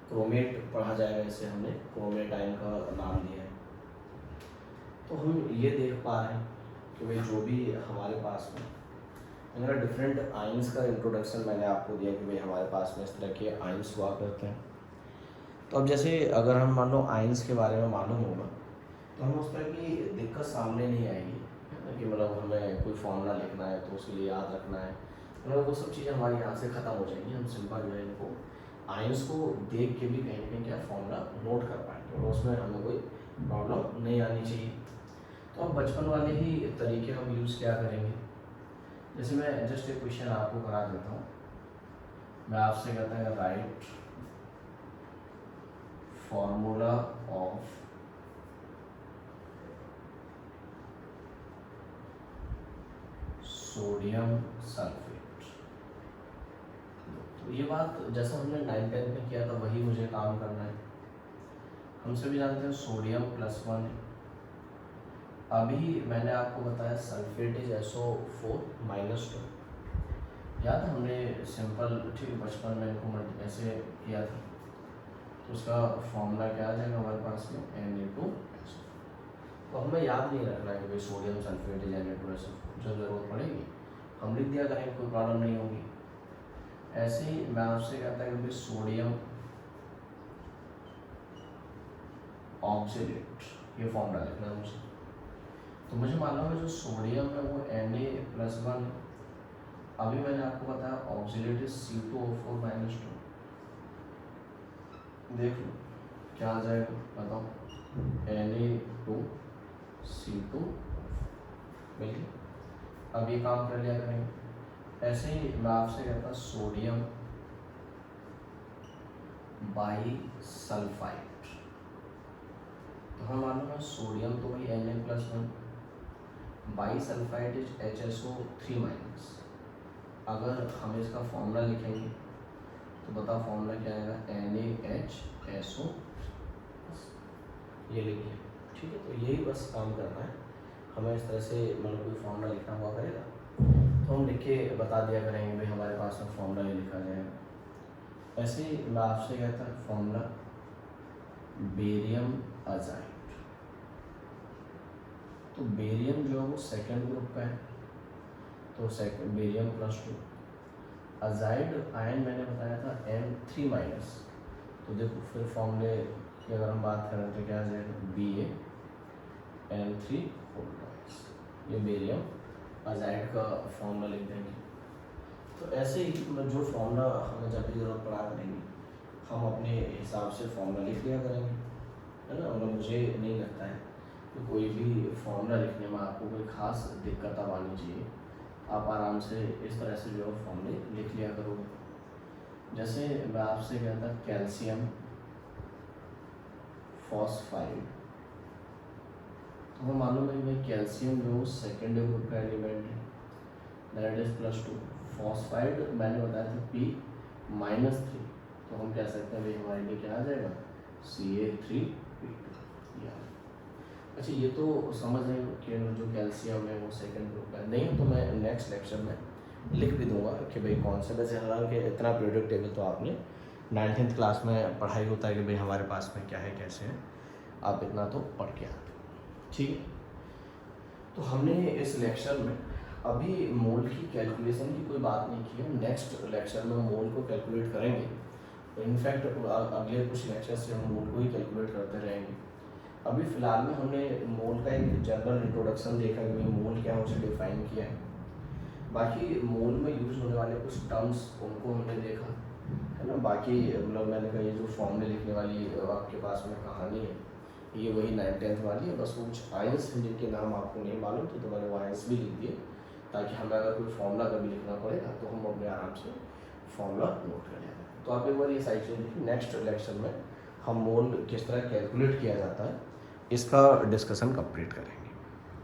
क्रोमेट पढ़ा जाएगा, इसे हमने क्रोमेट आयन का नाम दिया है। तो हम ये देख पा रहे हैं कि भाई जो भी हमारे पास में मेरा डिफरेंट आयंस का इंट्रोडक्शन मैंने आपको दिया कि भाई हमारे पास में इस तरह के आयंस हुआ करते हैं। तो अब जैसे अगर हम मान लो आयंस के बारे में मालूम होगा तो हमें उस तरह की दिक्कत सामने नहीं आएगी कि मतलब हमें कोई फॉर्मूला लिखना है तो उसके लिए याद रखना है, मतलब वो सब चीज़ें हमारी यहाँ से ख़त्म हो जाएंगी। हम सिंपल जो है इनको आयंस को देख के भी कहीं ना कहीं क्या फॉर्मूला नोट कर पाएंगे और उसमें हमें कोई प्रॉब्लम नहीं आनी चाहिए। तो अब बचपन वाले ही तरीके हम यूज़ क्या करेंगे, जैसे मैं जस्ट एक क्वेश्चन आपको करा देता हूँ। मैं आपसे कहता है right formula of sodium sulphate. तो ये बात जैसा हमने 9th-10th में किया था वही मुझे काम करना है। हम सभी जानते हैं सोडियम +1 है। अभी मैंने आपको बताया सल्फेट इज SO4 -2। याद है हमने सिंपल ठीक बचपन में इनको ऐसे किया था, तो उसका फॉर्मूला क्या आ जाएगा हमारे पास में Na2SO। तो हमें याद नहीं रखना है कि भाई सोडियम सल्फेट इज Na2SO। जब ज़रूरत पड़ेगी हम लिख दिया करेंगे, कोई प्रॉब्लम नहीं होगी। ऐसे ही मैं आपसे कहता है कि सोडियम ऑक्सीडेट, ये फॉर्मूला लिखना है मुझे। तो मुझे मालूम है जो सोडियम है वो Na+1 है। अभी मैंने आपको बताया ऑक्सीडेट C2O4 -2। देख लो क्या आ जाएगा, बताओ, Na2C2। मिलिए, अब ये काम कर लिया करेंगे। ऐसे ही मैं आपसे कहता सोडियम बाईसल्फाइड। तो हम मालूम है सोडियम तो वही Na+1, बाईसल्फाइड इज HSO3-। अगर हम इसका फॉर्मूला लिखेंगे तो बताओ फॉर्मूला क्या आएगा, NaHSO, ये लिखिए। ठीक है, तो यही बस काम करना है हमें। इस तरह से मतलब कोई फॉर्मूला लिखना हुआ करेगा तो हम लिख के बता दिया करेंगे भाई हमारे पास में फॉर्मूला ये लिखा जाएगा। ऐसे ही मैं आपसे कहता हूँ फॉर्मूला बेरियम अजाइड, तो बेरियम जो है वो सेकेंड ग्रुप का है, तो सेकेंड बेरियम +2, अजाइड आयन मैंने बताया था M3-, तो देखो फिर फॉर्मूले की अगर हम बात करें तो क्या आ जाएगा, BaN3, ये बेरियम अजाइड का फॉर्मूला लिख देंगे। तो ऐसे ही मतलब जो फॉर्मूला हमें जब भी जरूरत पड़ा करेंगे हम अपने हिसाब से फॉर्मूला लिख लिया करेंगे, है ना। मतलब मुझे नहीं लगता है कि कोई भी फॉर्मूला लिखने में आपको कोई खास दिक्कत अब आनी चाहिए। आप आराम से इस तरह से जो फॉर्मूले लिख लिया करोगे। जैसे मैं आपसे कहता कैल्शियम फॉस्फाइड, तो हमें मालूम है कि भाई कैल्शियम जो सेकेंड ग्रुप का एलिमेंट है, दैट इज +2। फॉस्फाइड मैंने बताया था P-3, तो हम कह सकते हैं भाई हमारे लिए क्या आ जाएगा, Ca3P2। अच्छा, ये तो समझ रहे हो कि जो कैल्शियम है वो सेकेंड ग्रुप का है। नहीं तो मैं नेक्स्ट लेक्चर में लिख भी दूंगा कि भाई कौन से, वैसे हालांकि इतना पीरियोडिक टेबल तो आपने 9th क्लास में पढ़ाई होता है कि भाई हमारे पास में क्या है कैसे है, आप इतना तो पढ़ के आते। ठीक है, तो हमने इस लेक्चर में अभी मोल की कैलकुलेशन की कोई बात नहीं की है। नेक्स्ट लेक्चर में मोल को कैलकुलेट करेंगे, इनफैक्ट अगले कुछ लेक्चर से हम मोल को ही कैलकुलेट करते रहेंगे। अभी फ़िलहाल में हमने मोल का एक जनरल इंट्रोडक्शन देखा कि मोल क्या है, उसे डिफाइन किया है। बाकी मोल में यूज़ होने वाले कुछ टर्म्स उनको हमने देखा, है ना। बाकी मतलब मैंने कहा ये जो फॉर्मूले लिखने वाली आपके पास में कहानी है ये वही 9th वाली है, बस कुछ आयंस हैं जिनके नाम आपको नहीं मालूम थे, तो मैंने वो आयंस भी लिख दिए ताकि हमें अगर कोई फॉर्मूला कभी लिखना पड़ेगा तो हम अपने आराम से फॉर्मूला नोट कर लेंगे। तो आप एक बार ये सारी चीज़ देखिए, नेक्स्ट लेक्चर में हम मोल किस तरह कैलकुलेट किया जाता है इसका डिस्कशन कंप्लीट करेंगे।